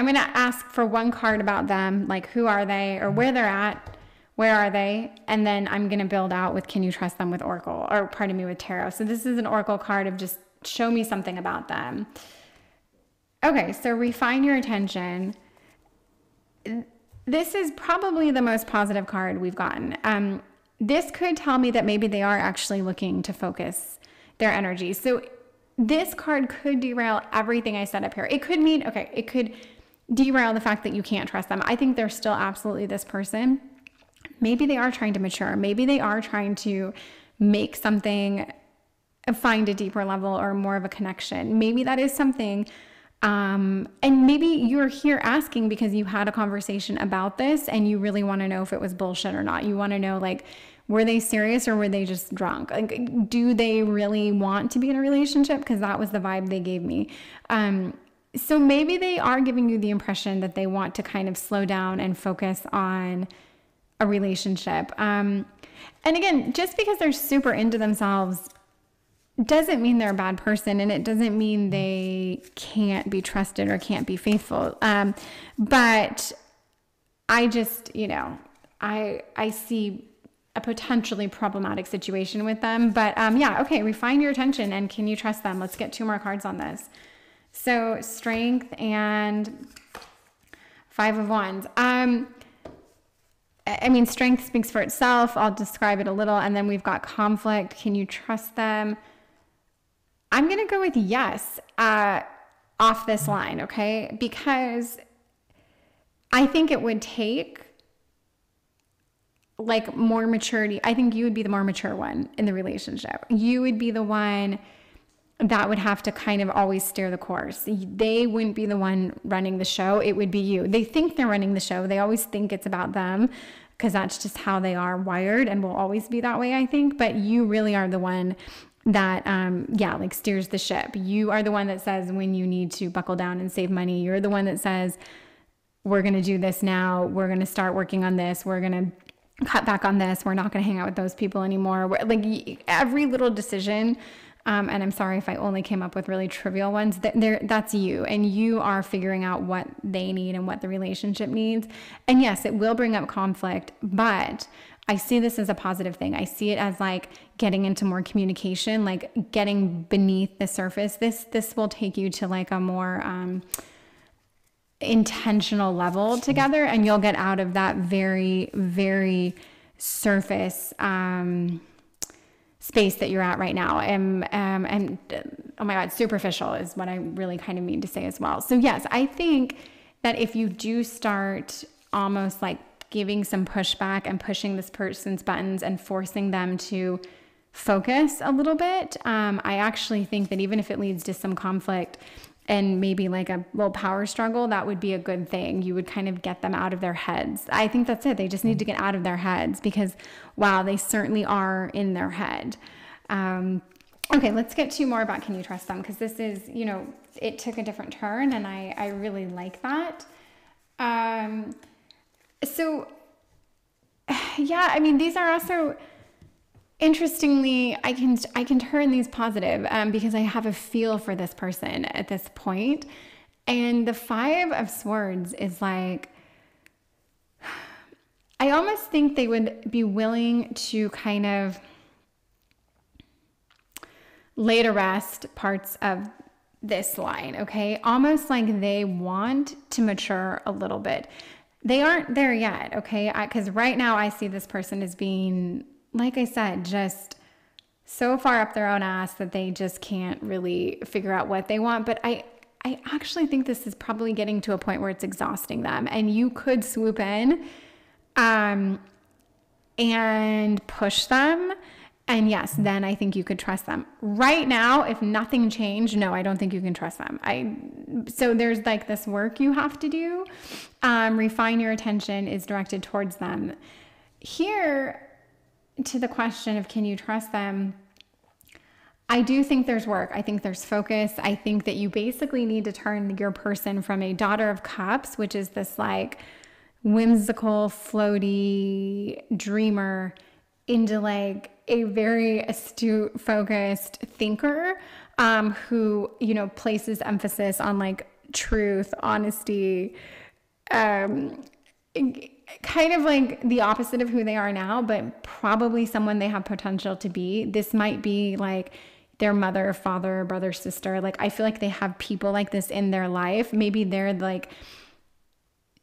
Speaker 1: going to ask for one card about them, like who are they or where they're at, where are they? And then I'm going to build out with can you trust them with Oracle, or pardon me, with Tarot. So this is an Oracle card of just show me something about them. Okay, so refine your attention. This is probably the most positive card we've gotten. This could tell me that maybe they are actually looking to focus their energy. So this card could derail everything I said up here. It could mean, it could derail the fact that you can't trust them. I think they're still absolutely this person. Maybe they are trying to mature. Maybe they are trying to make something, find a deeper level or more of a connection. Maybe that is something. And maybe you're here asking because you had a conversation about this and you really want to know if it was bullshit or not. You want to know, were they serious or were they just drunk? Do they really want to be in a relationship? Because that was the vibe they gave me. So maybe they are giving you the impression that they want to kind of slow down and focus on a relationship. And again, just because they're super into themselves doesn't mean they're a bad person, and it doesn't mean they can't be trusted or can't be faithful. But I just, I see a potentially problematic situation with them. But yeah, okay, refine your attention and can you trust them? Let's get 2 more cards on this. So Strength and 5 of Wands. I mean, Strength speaks for itself. I'll describe it a little. And then we've got Conflict. Can you trust them? I'm going to go with yes off this line, okay? Because I think it would take like more maturity. I think you would be the more mature one in the relationship. You would be the one that would have to kind of always steer the course. They wouldn't be the one running the show. It would be you. They think they're running the show. They always think it's about them because that's just how they are wired and will always be that way, I think. But you really are the one that, like steers the ship. You are the one that says when you need to buckle down and save money. You're the one that says, we're going to do this now. We're going to start working on this. We're going to cut back on this. We're not going to hang out with those people anymore. Like every little decision, and I'm sorry if I only came up with really trivial ones, that's you. And you are figuring out what they need and what the relationship needs. And yes, it will bring up conflict, but I see this as a positive thing. I see it as like getting into more communication, like getting beneath the surface. This will take you to like a more intentional level together, and you'll get out of that very, very surface space that you're at right now. And oh my God, superficial is what I really kind of mean to say as well. So yes, I think that if you do start almost like giving some pushback and pushing this person's buttons and forcing them to focus a little bit, I actually think that even if it leads to some conflict and maybe like a little power struggle, that would be a good thing. You would kind of get them out of their heads. I think that's it. They just need to get out of their heads because, wow, they certainly are in their head. Okay, let's get 2 more about can you trust them? Because this is, it took a different turn and I really like that. So, yeah, I mean, these are also... Interestingly, I can turn these positive because I have a feel for this person at this point. And the 5 of Swords is like, I almost think they would be willing to kind of lay to rest parts of this line, okay? Almost like they want to mature a little bit. They aren't there yet, okay? Because right now I see this person as being... like I said, just so far up their own ass that they just can't really figure out what they want. But I actually think this is probably getting to a point where it's exhausting them. And you could swoop in and push them. And yes, then I think you could trust them. Right now, if nothing changed, no, I don't think you can trust them. So there's like this work you have to do. Refine your attention is directed towards them. Here... to the question of can you trust them, I do think there's work. I think there's focus. I think that you basically need to turn your person from a Daughter of Cups, which is this like whimsical, floaty dreamer, into like a very astute, focused thinker who, places emphasis on like truth, honesty, kind of like the opposite of who they are now, but probably someone they have potential to be. This might be like their mother, father, brother, sister. Like, I feel like they have people like this in their life. Maybe they're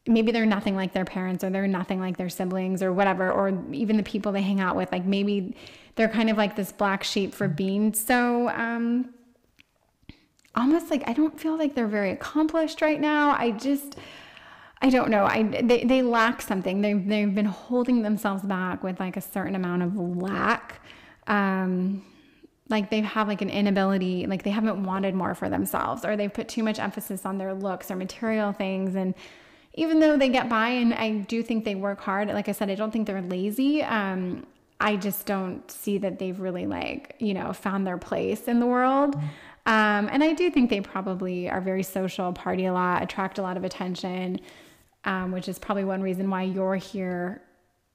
Speaker 1: nothing like their parents, or they're nothing like their siblings or whatever, or even the people they hang out with. Like maybe they're kind of like this black sheep for being so, almost like, I don't feel like they're very accomplished right now. I don't know. They lack something. They've been holding themselves back with like a certain amount of lack. Like they have like an inability, like they haven't wanted more for themselves, or they've put too much emphasis on their looks or material things. And even though they get by, and I do think they work hard, like I said, I don't think they're lazy. I just don't see that they've really found their place in the world. And I do think they probably are very social, party a lot, attract a lot of attention, which is probably one reason why you're here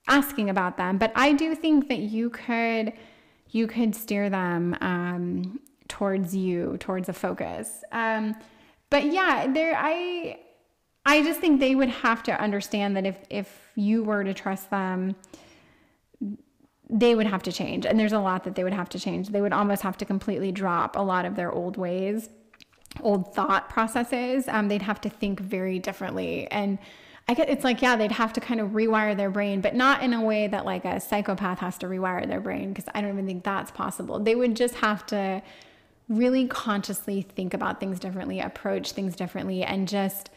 Speaker 1: asking about them. But I do think that you could steer them towards a focus. But yeah, I just think they would have to understand that if you were to trust them, they would have to change. And there's a lot that they would have to change. They would almost have to completely drop a lot of their old ways, old thought processes. They'd have to think very differently. And I get, it's like, yeah, they'd have to kind of rewire their brain, but not in a way that like a psychopath has to rewire their brain, because I don't even think that's possible. They would just have to really consciously think about things differently, approach things differently, and just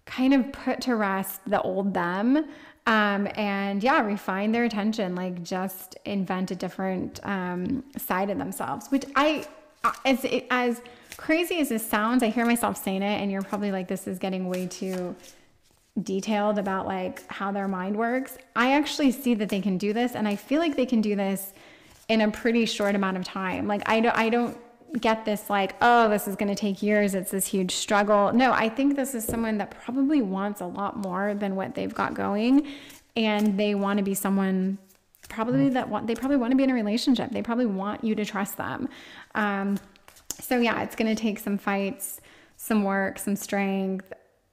Speaker 1: kind of put to rest the old them. And yeah, refine their attention, like just invent a different side of themselves, which as crazy as this sounds, I hear myself saying it, and you're probably like, this is getting way too detailed about like how their mind works. I actually see that they can do this, and I feel like they can do this in a pretty short amount of time. Like I don't get this like, oh, this is going to take years, it's this huge struggle. No, I think this is someone that probably wants a lot more than what they've got going, and they want to be someone probably they probably want to be in a relationship. They probably want you to trust them. So yeah, it's going to take some fights, some work, some strength,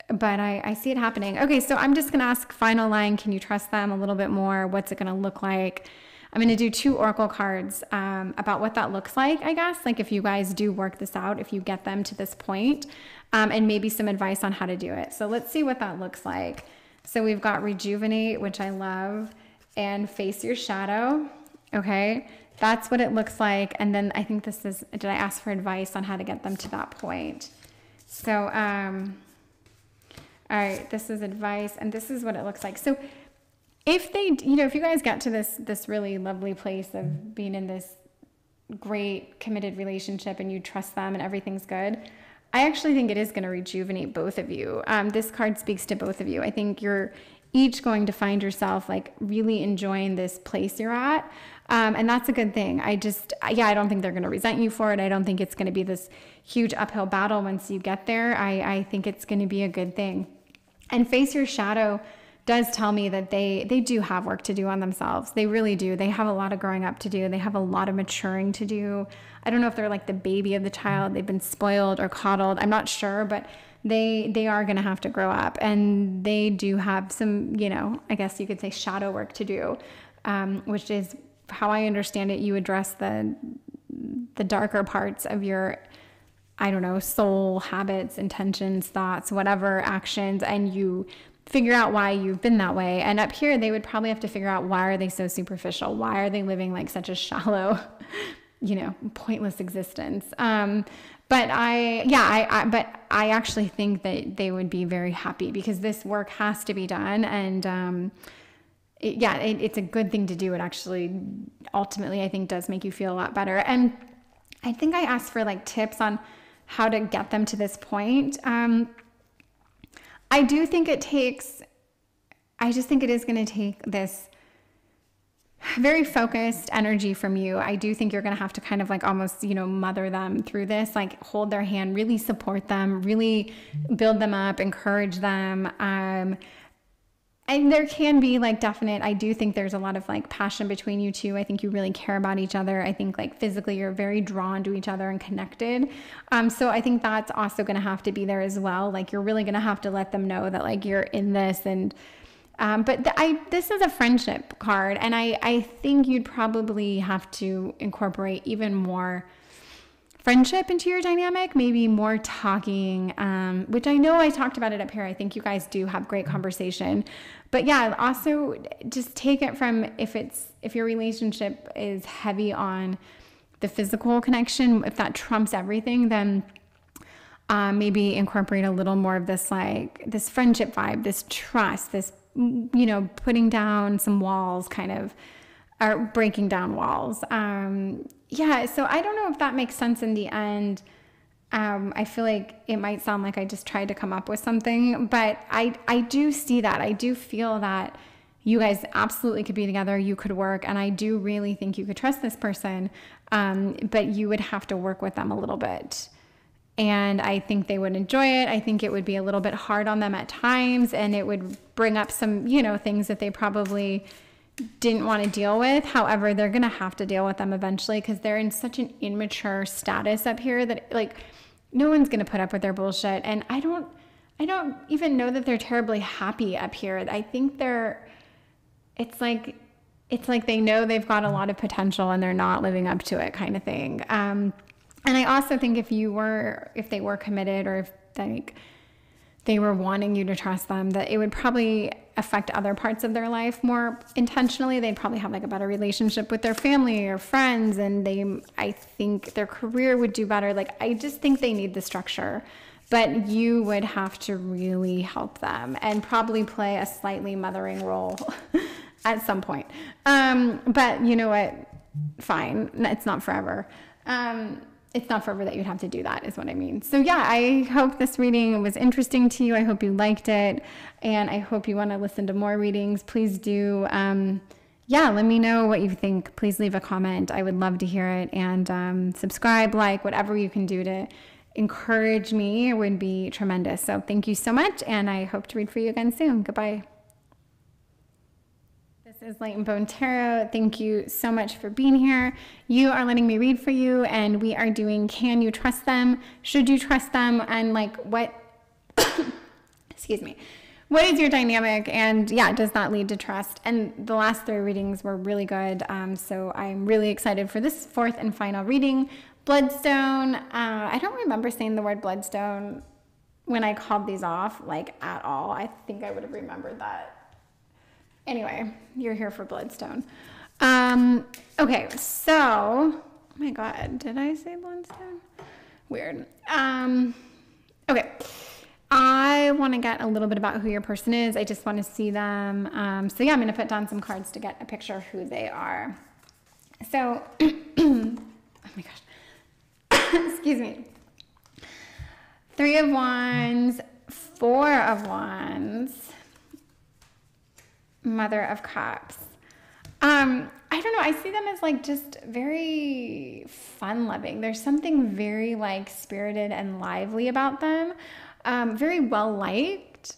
Speaker 1: but I see it happening. Okay, so I'm just going to ask final line, can you trust them a little bit more? What's it going to look like? I'm going to do 2 oracle cards about what that looks like, I guess, like if you guys do work this out, if you get them to this point, and maybe some advice on how to do it. So let's see what that looks like. So we've got rejuvenate, which I love, and face your shadow. Okay, that's what it looks like. And then I think this is, did I ask for advice on how to get them to that point? So, all right, this is advice, and this is what it looks like. So if they, if you guys get to this really lovely place of being in this great committed relationship and you trust them and everything's good, I actually think it is going to rejuvenate both of you. This card speaks to both of you. I think you're each going to find yourself like really enjoying this place you're at. And that's a good thing. I don't think they're going to resent you for it. I don't think it's going to be this huge uphill battle once you get there. I think it's going to be a good thing. And face your shadow does tell me that they do have work to do on themselves. They really do. They have a lot of growing up to do. They have a lot of maturing to do. I don't know if they're like the baby of the child. They've been spoiled or coddled. I'm not sure, but they are going to have to grow up, and they do have some, I guess you could say shadow work to do, which is how I understand it. You address the darker parts of your, I don't know, soul, habits, intentions, thoughts, whatever, actions, and you figure out why you've been that way. And up here, they would probably have to figure out, why are they so superficial? Why are they living like such a shallow, pointless existence? But I actually think that they would be very happy, because this work has to be done. And it's a good thing to do. It actually, ultimately, I think does make you feel a lot better. And I think I asked for like tips on how to get them to this point. I do think I just think it is going to take this very focused energy from you. I do think you're going to have to kind of like almost, mother them through this, like hold their hand, really support them, really build them up, encourage them. And there can be like I do think there's a lot of like passion between you two. I think you really care about each other. I think like physically you're very drawn to each other and connected. So I think that's also going to have to be there as well. Like you're really going to have to let them know that like you're in this. And this is a friendship card, and I think you'd probably have to incorporate even more friendship into your dynamic, maybe more talking, which I know I talked about it up here. I think you guys do have great conversation, but yeah, also just take it from, if your relationship is heavy on the physical connection, if that trumps everything, then maybe incorporate a little more of this, like this friendship vibe, this trust, this, putting down some walls kind of, or breaking down walls. So I don't know if that makes sense in the end. I feel like it might sound like I just tried to come up with something, but I do see that. I do feel that you guys absolutely could be together. You could work. And I do really think you could trust this person. But you would have to work with them a little bit. And I think they would enjoy it. I think it would be a little bit hard on them at times, and it would bring up some, things that they probably didn't want to deal with. However, they're going to have to deal with them eventually because they're in such an immature status up here that no one's going to put up with their bullshit. And I don't even know that they're terribly happy up here. I think it's like they know they've got a lot of potential and they're not living up to it, kind of thing. And I also think if they were committed, or if they were wanting you to trust them, that it would probably affect other parts of their life more intentionally. They'd probably have a better relationship with their family or friends, and I think their career would do better. I just think they need the structure, but you would have to really help them and probably play a slightly mothering role at some point. But you know what? Fine. It's not forever. It's not forever that you'd have to do that, is what I mean. So yeah, I hope this reading was interesting to you. I hope you liked it, and I hope you want to listen to more readings. Please do. Let me know what you think. Please leave a comment. I would love to hear it. And subscribe, whatever you can do to encourage me would be tremendous. So thank you so much, and I hope to read for you again soon. Goodbye. This is Light and Bone Tarot. Thank you so much for being here. You are letting me read for you, and we are doing Can You Trust Them? Should you trust them? And what excuse me, what is your dynamic? And does that lead to trust? And the last 3 readings were really good. So I'm really excited for this 4th and final reading. Bloodstone. I don't remember saying the word bloodstone when I called these off, at all. I think I would have remembered that. Anyway, you're here for Bloodstone. Okay, so, oh my God, did I say Bloodstone? Weird. Okay, I want to get a little bit about who your person is. I just want to see them. I'm going to put down some cards to get a picture of who they are. So, oh my gosh, excuse me. 3 of Wands, 4 of Wands, Mother of Cups. I don't know. I see them as just very fun loving. There's something very spirited and lively about them. Very well liked.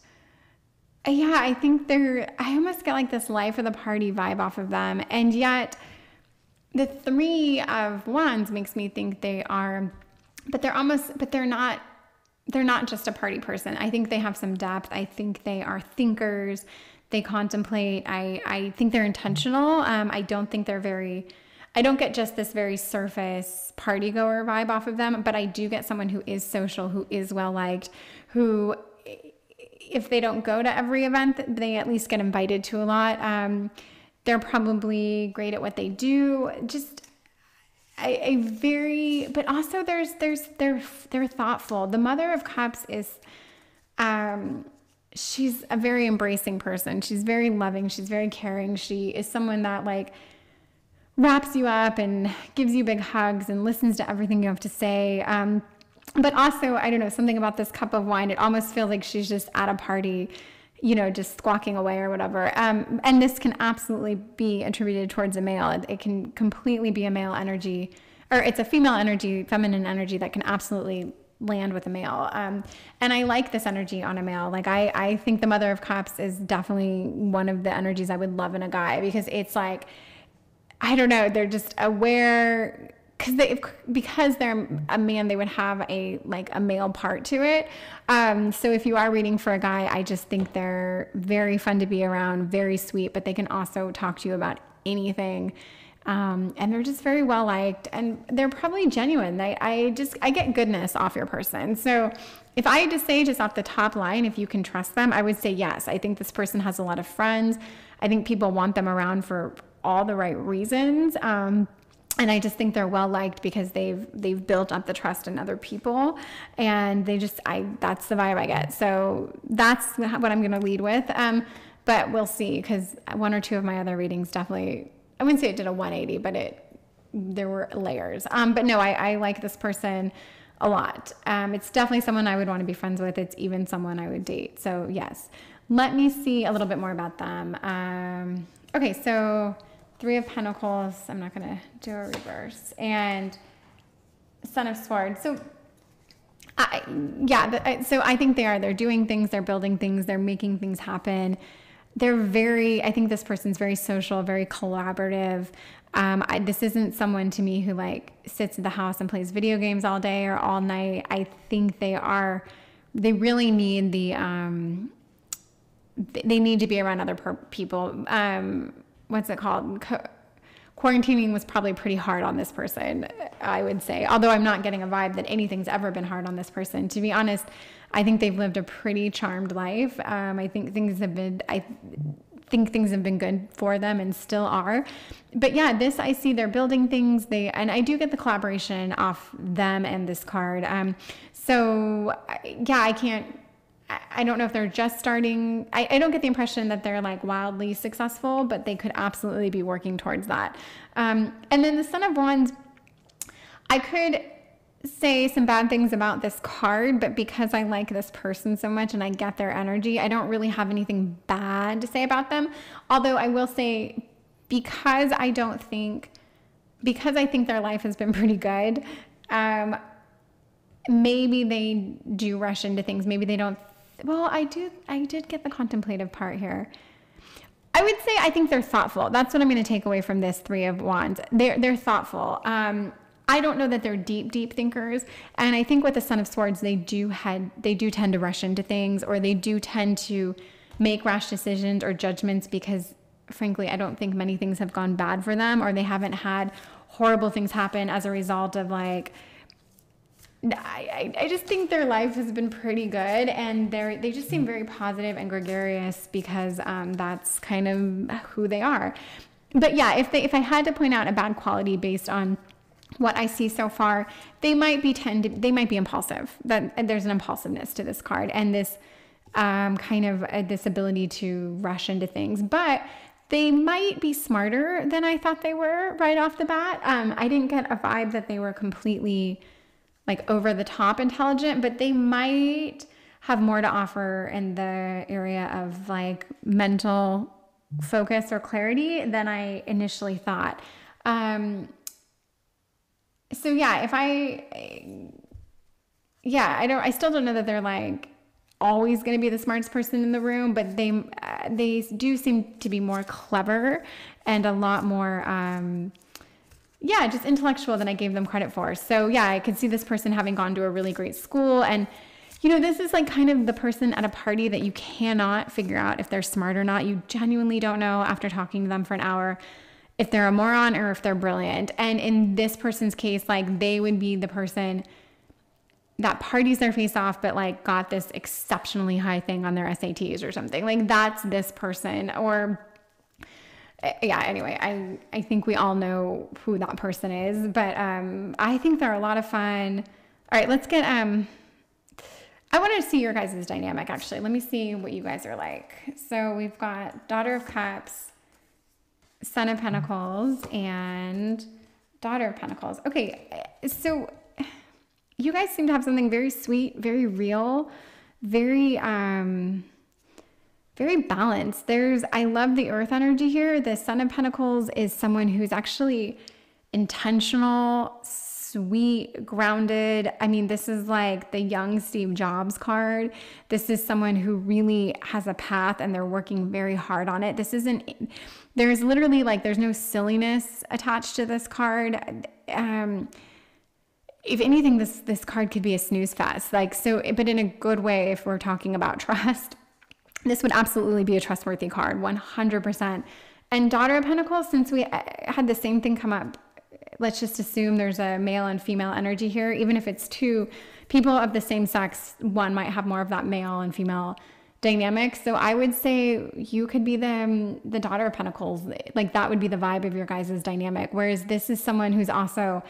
Speaker 1: Yeah, I think I almost get this life of the party vibe off of them. And yet the 3 of Wands makes me think they are, but they're not just a party person. I think they have some depth. I think they are thinkers. They contemplate. I think they're intentional. I don't get just this very surface party goer vibe off of them, but I do get someone who is social, who is well liked, who, if they don't go to every event, they at least get invited to a lot. They're probably great at what they do. Just but also they're thoughtful. The Mother of Cups is, she's a very embracing person. She's very loving. She's very caring. She is someone that wraps you up and gives you big hugs and listens to everything you have to say. But also, I don't know, something about this cup of wine, it almost feels like she's just at a party, just squawking away or whatever. And this can absolutely be attributed towards a male. It can completely be a male energy, or it's a female energy, feminine energy that can absolutely land with a male. And I like this energy on a male. I think the Mother of Cups is definitely one of the energies I would love in a guy, because it's I don't know, they're just aware, because they're a man, they would have a male part to it. So if you are reading for a guy, I just think they're very fun to be around, very sweet, but they can also talk to you about anything. And they're just very well liked, and they're probably genuine. I get goodness off your person. So if I had to say just off the top line, if you can trust them, I would say yes. I think this person has a lot of friends. I think people want them around for all the right reasons. And I just think they're well liked because they've built up the trust in other people, and that's the vibe I get. So that's what I'm going to lead with. But we'll see, because 1 or 2 of my other readings definitely, I wouldn't say it did a 180, but there were layers. But no, I like this person a lot. It's definitely someone I would want to be friends with. It's even someone I would date. So yes, let me see a little bit more about them. Okay, so 3 of Pentacles. I'm not going to do a reverse. And Son of Swords. So I, so I think they're doing things, they're building things, they're making things happen. I think this person's very social, very collaborative. This isn't someone to me who like sits in the house and plays video games all day or all night. I think they really need they need to be around other people. What's it called? Quarantining was probably pretty hard on this person, I would say. Although I'm not getting a vibe that anything's ever been hard on this person. To be honest, I think they've lived a pretty charmed life. I think things have been good for them and still are. But yeah, I see they're building things. And I do get the collaboration off them and this card. So yeah, I don't know if they're just starting. I don't get the impression that they're like wildly successful, but they could absolutely be working towards that. And then the Son of Wands, I could say some bad things about this card, but because I like this person so much and I get their energy, I don't really have anything bad to say about them. Although I will say, because I think their life has been pretty good, maybe they do rush into things. Maybe they don't. Well, I did get the contemplative part here. I would say I think they're thoughtful. That's what I'm going to take away from this Three of Wands. They're thoughtful. I don't know that they're deep thinkers. And I think with the Son of Swords, they do tend to rush into things, or they do tend to make rash decisions or judgments because, frankly, I don't think many things have gone bad for them, or they haven't had horrible things happen as a result of like, I just think their life has been pretty good, and they just seem very positive and gregarious because that's kind of who they are. But yeah, if I had to point out a bad quality based on what I see so far, they might be impulsive. That there's an impulsiveness to this card, and this kind of this ability to rush into things. But they might be smarter than I thought they were right off the bat. I didn't get a vibe that they were completely like over the top intelligent, but they might have more to offer in the area of like mental focus or clarity than I initially thought. So yeah, I still don't know that they're like always going to be the smartest person in the room, but they do seem to be more clever and a lot more, just intellectual than I gave them credit for. So yeah, I could see this person having gone to a really great school. And, this is like kind of the person at a party that you cannot figure out if they're smart or not. You genuinely don't know after talking to them for an hour if they're a moron or if they're brilliant. And in this person's case, like they would be the person that parties their face off, but like got this exceptionally high thing on their SATs or something. Like that's this person. Or yeah, anyway, I think we all know who that person is, but I think they're a lot of fun. All right, let's get, I want to see your guys' dynamic actually. Let me see what you guys are like. So we've got Daughter of Cups, Son of Pentacles, and Daughter of Pentacles. Okay, so you guys seem to have something very sweet, very real, very balanced. I love the earth energy here. The Son of Pentacles is someone who's actually intentional, sweet, grounded. I mean, this is like the young Steve Jobs card. This is someone who really has a path and they're working very hard on it. There's literally like, there's no silliness attached to this card. If anything, this card could be a snooze fest. Like, so, but in a good way, if we're talking about trust, this would absolutely be a trustworthy card, 100%. And Daughter of Pentacles, since we had the same thing come up, let's just assume there's a male and female energy here. Even if it's two people of the same sex, one might have more of that male and female dynamic. So I would say you could be the Daughter of Pentacles. Like that would be the vibe of your guys' dynamic. Whereas this is someone who's also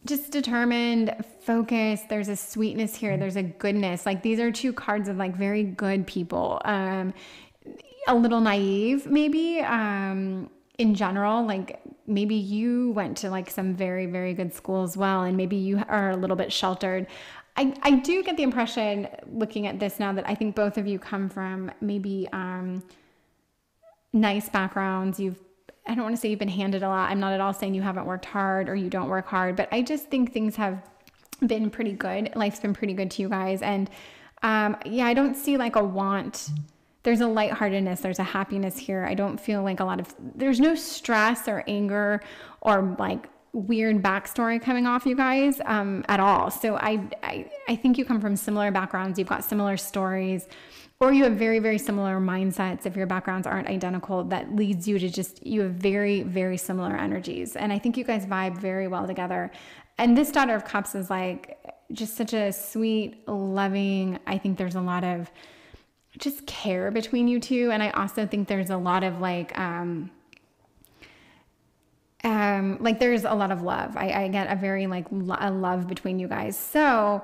Speaker 1: just determined, focused. There's a sweetness here. There's a goodness. Like these are two cards of like very good people. A little naive maybe, in general. Like maybe you went to like some very, very good school as well. And maybe you are a little bit sheltered. I do get the impression looking at this now that I think both of you come from maybe, nice backgrounds. I don't want to say you've been handed a lot. I'm not at all saying you haven't worked hard or you don't work hard, but I just think things have been pretty good. Life's been pretty good to you guys. And yeah, I don't see like a want. There's a lightheartedness, there's a happiness here. I don't feel like there's no stress or anger or like weird backstory coming off you guys at all. So I think you come from similar backgrounds. You've got similar stories, or you have very, very similar mindsets if your backgrounds aren't identical. That leads you to you have very, very similar energies. And I think you guys vibe very well together. And this Daughter of Cups is like just such a sweet, loving, I think there's a lot of just care between you two. And I also think there's a lot of like there's a lot of love. I get a very a love between you guys. So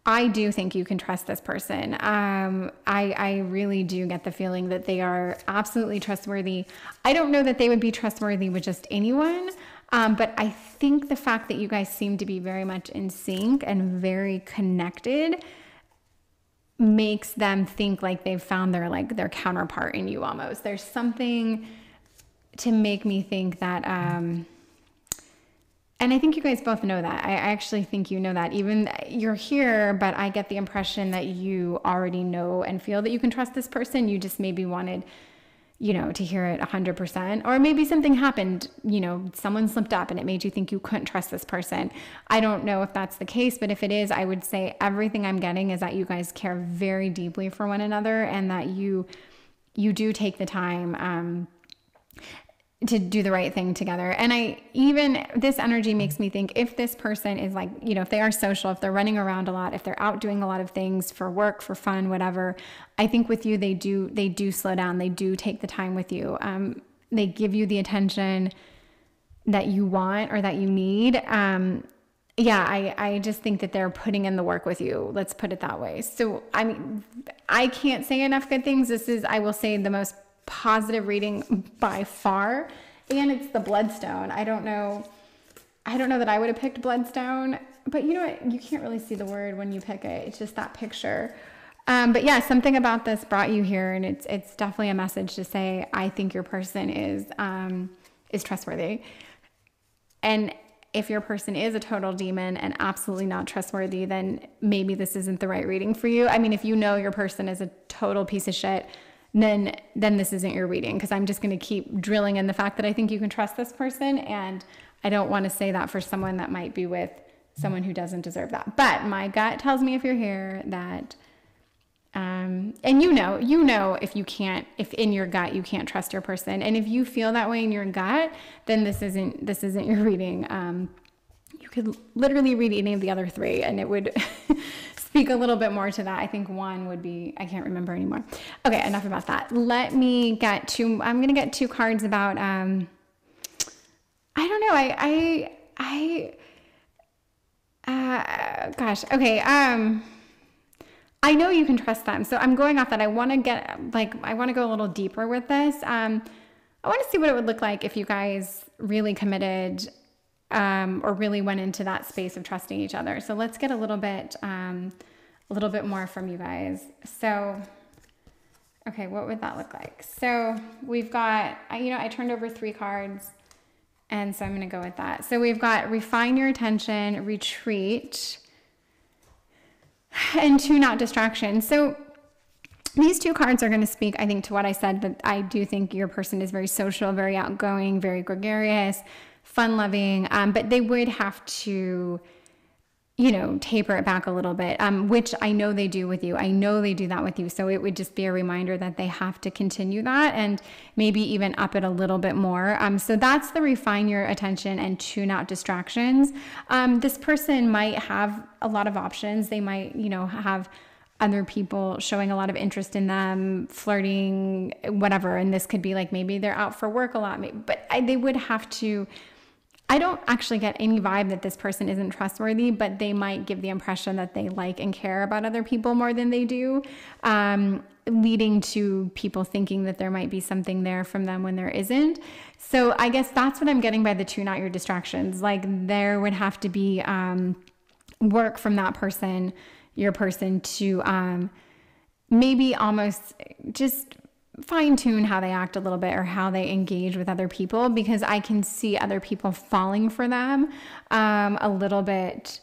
Speaker 1: I do think you can trust this person. I really do get the feeling that they are absolutely trustworthy. I don't know that they would be trustworthy with just anyone. But I think the fact that you guys seem to be very much in sync and very connected makes them think like they've found their counterpart in you almost. There's something to make me think that, and I think you guys both know that. I actually think you know that. Even you're here, but I get the impression that you already know and feel that you can trust this person. You just maybe wanted, to hear it 100%, or maybe something happened, someone slipped up and it made you think you couldn't trust this person. I don't know if that's the case, but if it is, I would say everything I'm getting is that you guys care very deeply for one another, and that you do take the time, to do the right thing together. And this energy makes me think, if this person is like, if they are social, if they're running around a lot, if they're out doing a lot of things for work, for fun, whatever, I think with you, they do slow down. They do take the time with you. They give you the attention that you want or that you need. I just think that they're putting in the work with you. Let's put it that way. So, I can't say enough good things. This is, I will say, the most positive reading by far, and it's the Bloodstone. I don't know that I would have picked Bloodstone, but you know what, you can't really see the word when you pick it. It's just that picture. But yeah, something about this brought you here, and it's definitely a message to say, I think your person is trustworthy. And if your person is a total demon and absolutely not trustworthy, then maybe this isn't the right reading for you. If you know your person is a total piece of shit, then this isn't your reading, because I'm just going to keep drilling in the fact that I think you can trust this person, and I don't want to say that for someone that might be with someone who doesn't deserve that. But my gut tells me, if you're here, that and if in your gut you can't trust your person, and if you feel that way in your gut, then this isn't your reading. You could literally read any of the other three, and it would speak a little bit more to that. I think one would be, I can't remember anymore. Okay, enough about that. I'm going to get two cards about, I don't know. Gosh. Okay. I know you can trust them. So I'm going off that. I want to go a little deeper with this. I want to see what it would look like if you guys really committed, or really went into that space of trusting each other. So let's get a little bit more from you guys. So, okay, what would that look like? So we've got, I turned over 3 cards, and so I'm going to go with that. So we've got refine your attention, retreat, and tune out distractions. So these 2 cards are going to speak, I think, to what I said, that I do think your person is very social, very outgoing, very gregarious, fun-loving, but they would have to, taper it back a little bit, which I know they do with you. I know they do that with you. So it would just be a reminder that they have to continue that, and maybe even up it a little bit more. So that's the refine your attention and tune out distractions. This person might have a lot of options. They might, have other people showing a lot of interest in them, flirting, whatever. And this could be like, maybe they're out for work a lot, but they would have to, I don't actually get any vibe that this person isn't trustworthy, but they might give the impression that they like and care about other people more than they do, leading to people thinking that there might be something there from them when there isn't. So I guess that's what I'm getting by the tune out your distractions. Like, there would have to be work from that person, your person, to maybe almost just fine tune how they act a little bit, or how they engage with other people, because I can see other people falling for them a little bit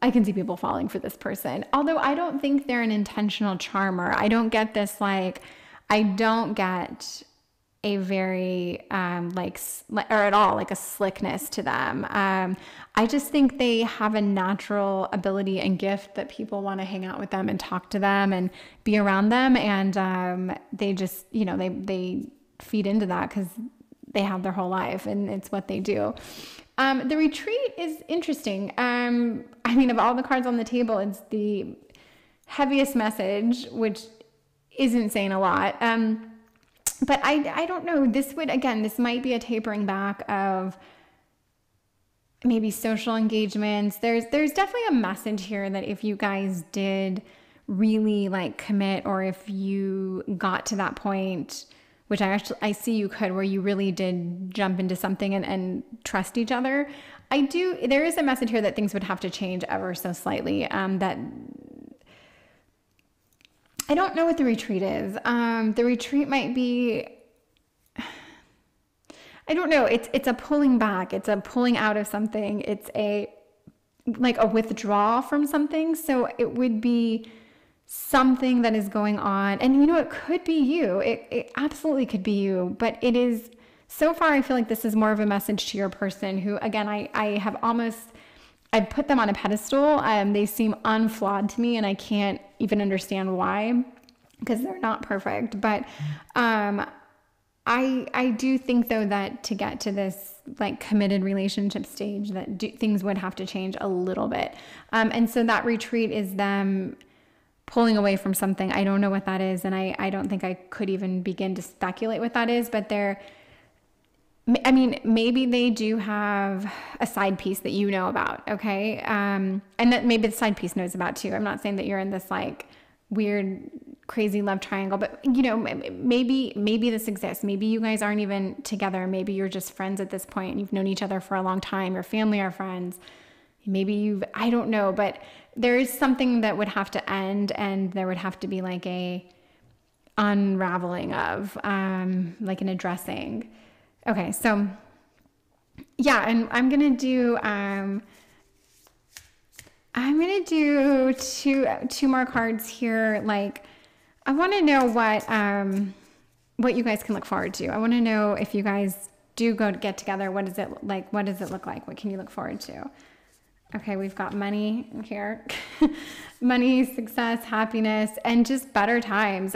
Speaker 1: I can see people falling for this person. Although I don't think they're an intentional charmer. I don't get this, like, I don't get a very, or at all, like a slickness to them. I just think they have a natural ability and gift that people want to hang out with them and talk to them and be around them. And they just, they feed into that because they have their whole life and it's what they do. The retreat is interesting. Of all the cards on the table, it's the heaviest message, which isn't saying a lot. But I don't know. This might be a tapering back of maybe social engagements. There's definitely a message here that if you guys did really like commit, or if you got to that point, which I see you could, where you really did jump into something and trust each other. There is a message here that things would have to change ever so slightly. That I don't know what the retreat is. The retreat might be, I don't know. It's a pulling back. It's a pulling out of something. It's like a withdrawal from something. So it would be something that is going on. And it could be you. It absolutely could be you. But it is, so far, I feel like this is more of a message to your person who, again, I've put them on a pedestal. They seem unflawed to me, and I can't even understand why, because they're not perfect. But I do think, though, that to get to this like committed relationship stage, that things would have to change a little bit. And so that retreat is them pulling away from something. I don't know what that is, and I don't think I could even begin to speculate what that is. But maybe they do have a side piece that you know about, okay? And that maybe the side piece knows about too. I'm not saying that you're in this like weird, crazy love triangle, but maybe this exists. Maybe you guys aren't even together. Maybe you're just friends at this point. You've known each other for a long time. Your family are friends. Maybe I don't know, but there is something that would have to end, and there would have to be like a unraveling of, like an addressing. Okay, so yeah, and I'm gonna do two more cards here. Like, I want to know what you guys can look forward to. I want to know if you guys do go to get together. What is it like? What does it look like? What can you look forward to? Okay, we've got money here, money, success, happiness, and just better times.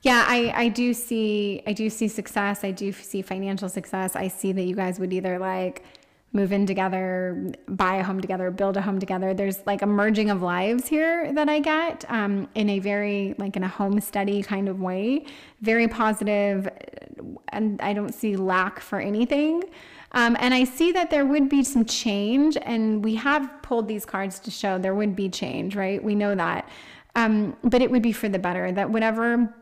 Speaker 1: Yeah, I do see success. I do see financial success. I see that you guys would either like move in together, buy a home together, build a home together. There's like a merging of lives here that I get, in a very, like in a homesteady kind of way, very positive, and I don't see lack for anything. And I see that there would be some change, and we have pulled these cards to show there would be change, right? We know that. But it would be for the better, that whatever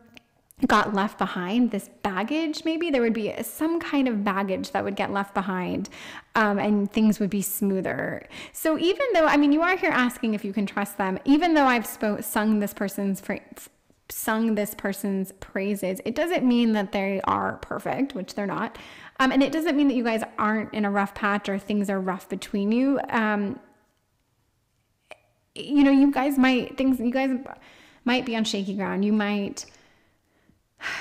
Speaker 1: got left behind, this baggage, maybe there would be some kind of baggage that would get left behind, and things would be smoother. So even though, you are here asking if you can trust them, even though I've sung this person's praises, it doesn't mean that they are perfect, which they're not. And it doesn't mean that you guys aren't in a rough patch or things are rough between you. You guys might be on shaky ground. You might,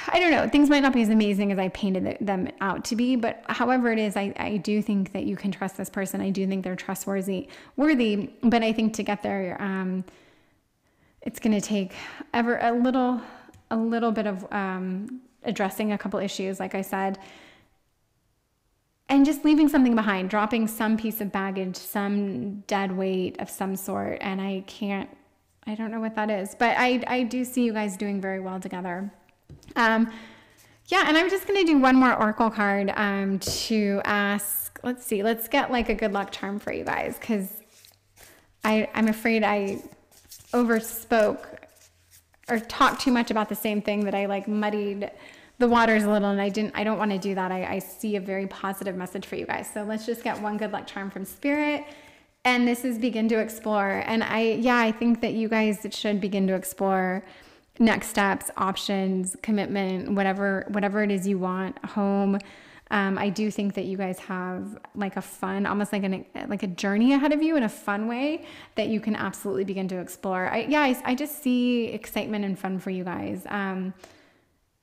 Speaker 1: I don't know, things might not be as amazing as I painted them out to be, but however it is, I do think that you can trust this person. I do think they're trustworthy, but I think to get there, it's going to take a little bit of addressing a couple issues, like I said, and just leaving something behind, dropping some piece of baggage, some dead weight of some sort. And I don't know what that is, but I do see you guys doing very well together. Yeah, and I'm just going to do one more oracle card to ask. Let's get like a good luck charm for you guys, because I'm afraid I overspoke or talked too much about the same thing, that I like muddied the waters a little, and I don't want to do that. I see a very positive message for you guys. So let's just get one good luck charm from Spirit. And this is begin to explore. And I think that you guys should begin to explore next steps, options, commitment, whatever it is you want, home, I do think that you guys have like a fun, almost like a journey ahead of you in a fun way that you can absolutely begin to explore. I just see excitement and fun for you guys.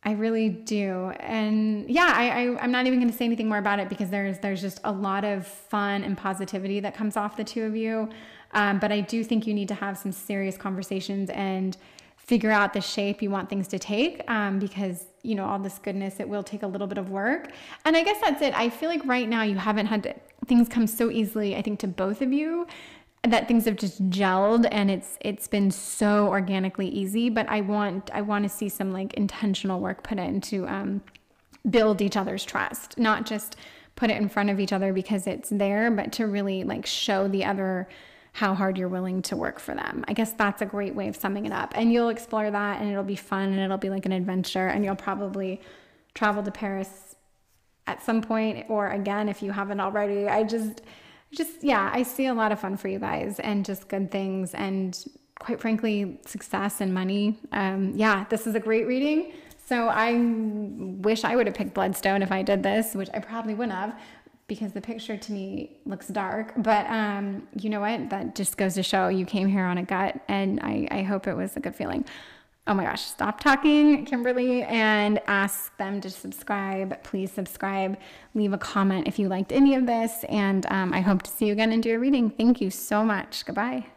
Speaker 1: I really do. And yeah, I'm not even going to say anything more about it because there's just a lot of fun and positivity that comes off the two of you. But I do think you need to have some serious conversations and figure out the shape you want things to take, because, you know, all this goodness, it will take a little bit of work. And I guess that's it. I feel like right now you haven't had things come so easily, I think, to both of you, that things have just gelled and it's been so organically easy. But I want to see some like intentional work put in to build each other's trust, not just put it in front of each other because it's there, but to really like show the other how hard you're willing to work for them. I guess that's a great way of summing it up. And you'll explore that and it'll be fun and it'll be like an adventure, and you'll probably travel to Paris at some point, or again, if you haven't already. Yeah, I see a lot of fun for you guys and just good things and quite frankly, success and money. This is a great reading. So I wish I would have picked Bloodstone if I did this, which I probably wouldn't have, because the picture to me looks dark. But you know what? That just goes to show you came here on a gut, and I hope it was a good feeling. Oh my gosh, stop talking, Kimberly, and ask them to subscribe. Please subscribe. Leave a comment if you liked any of this, and I hope to see you again and do a reading. Thank you so much. Goodbye.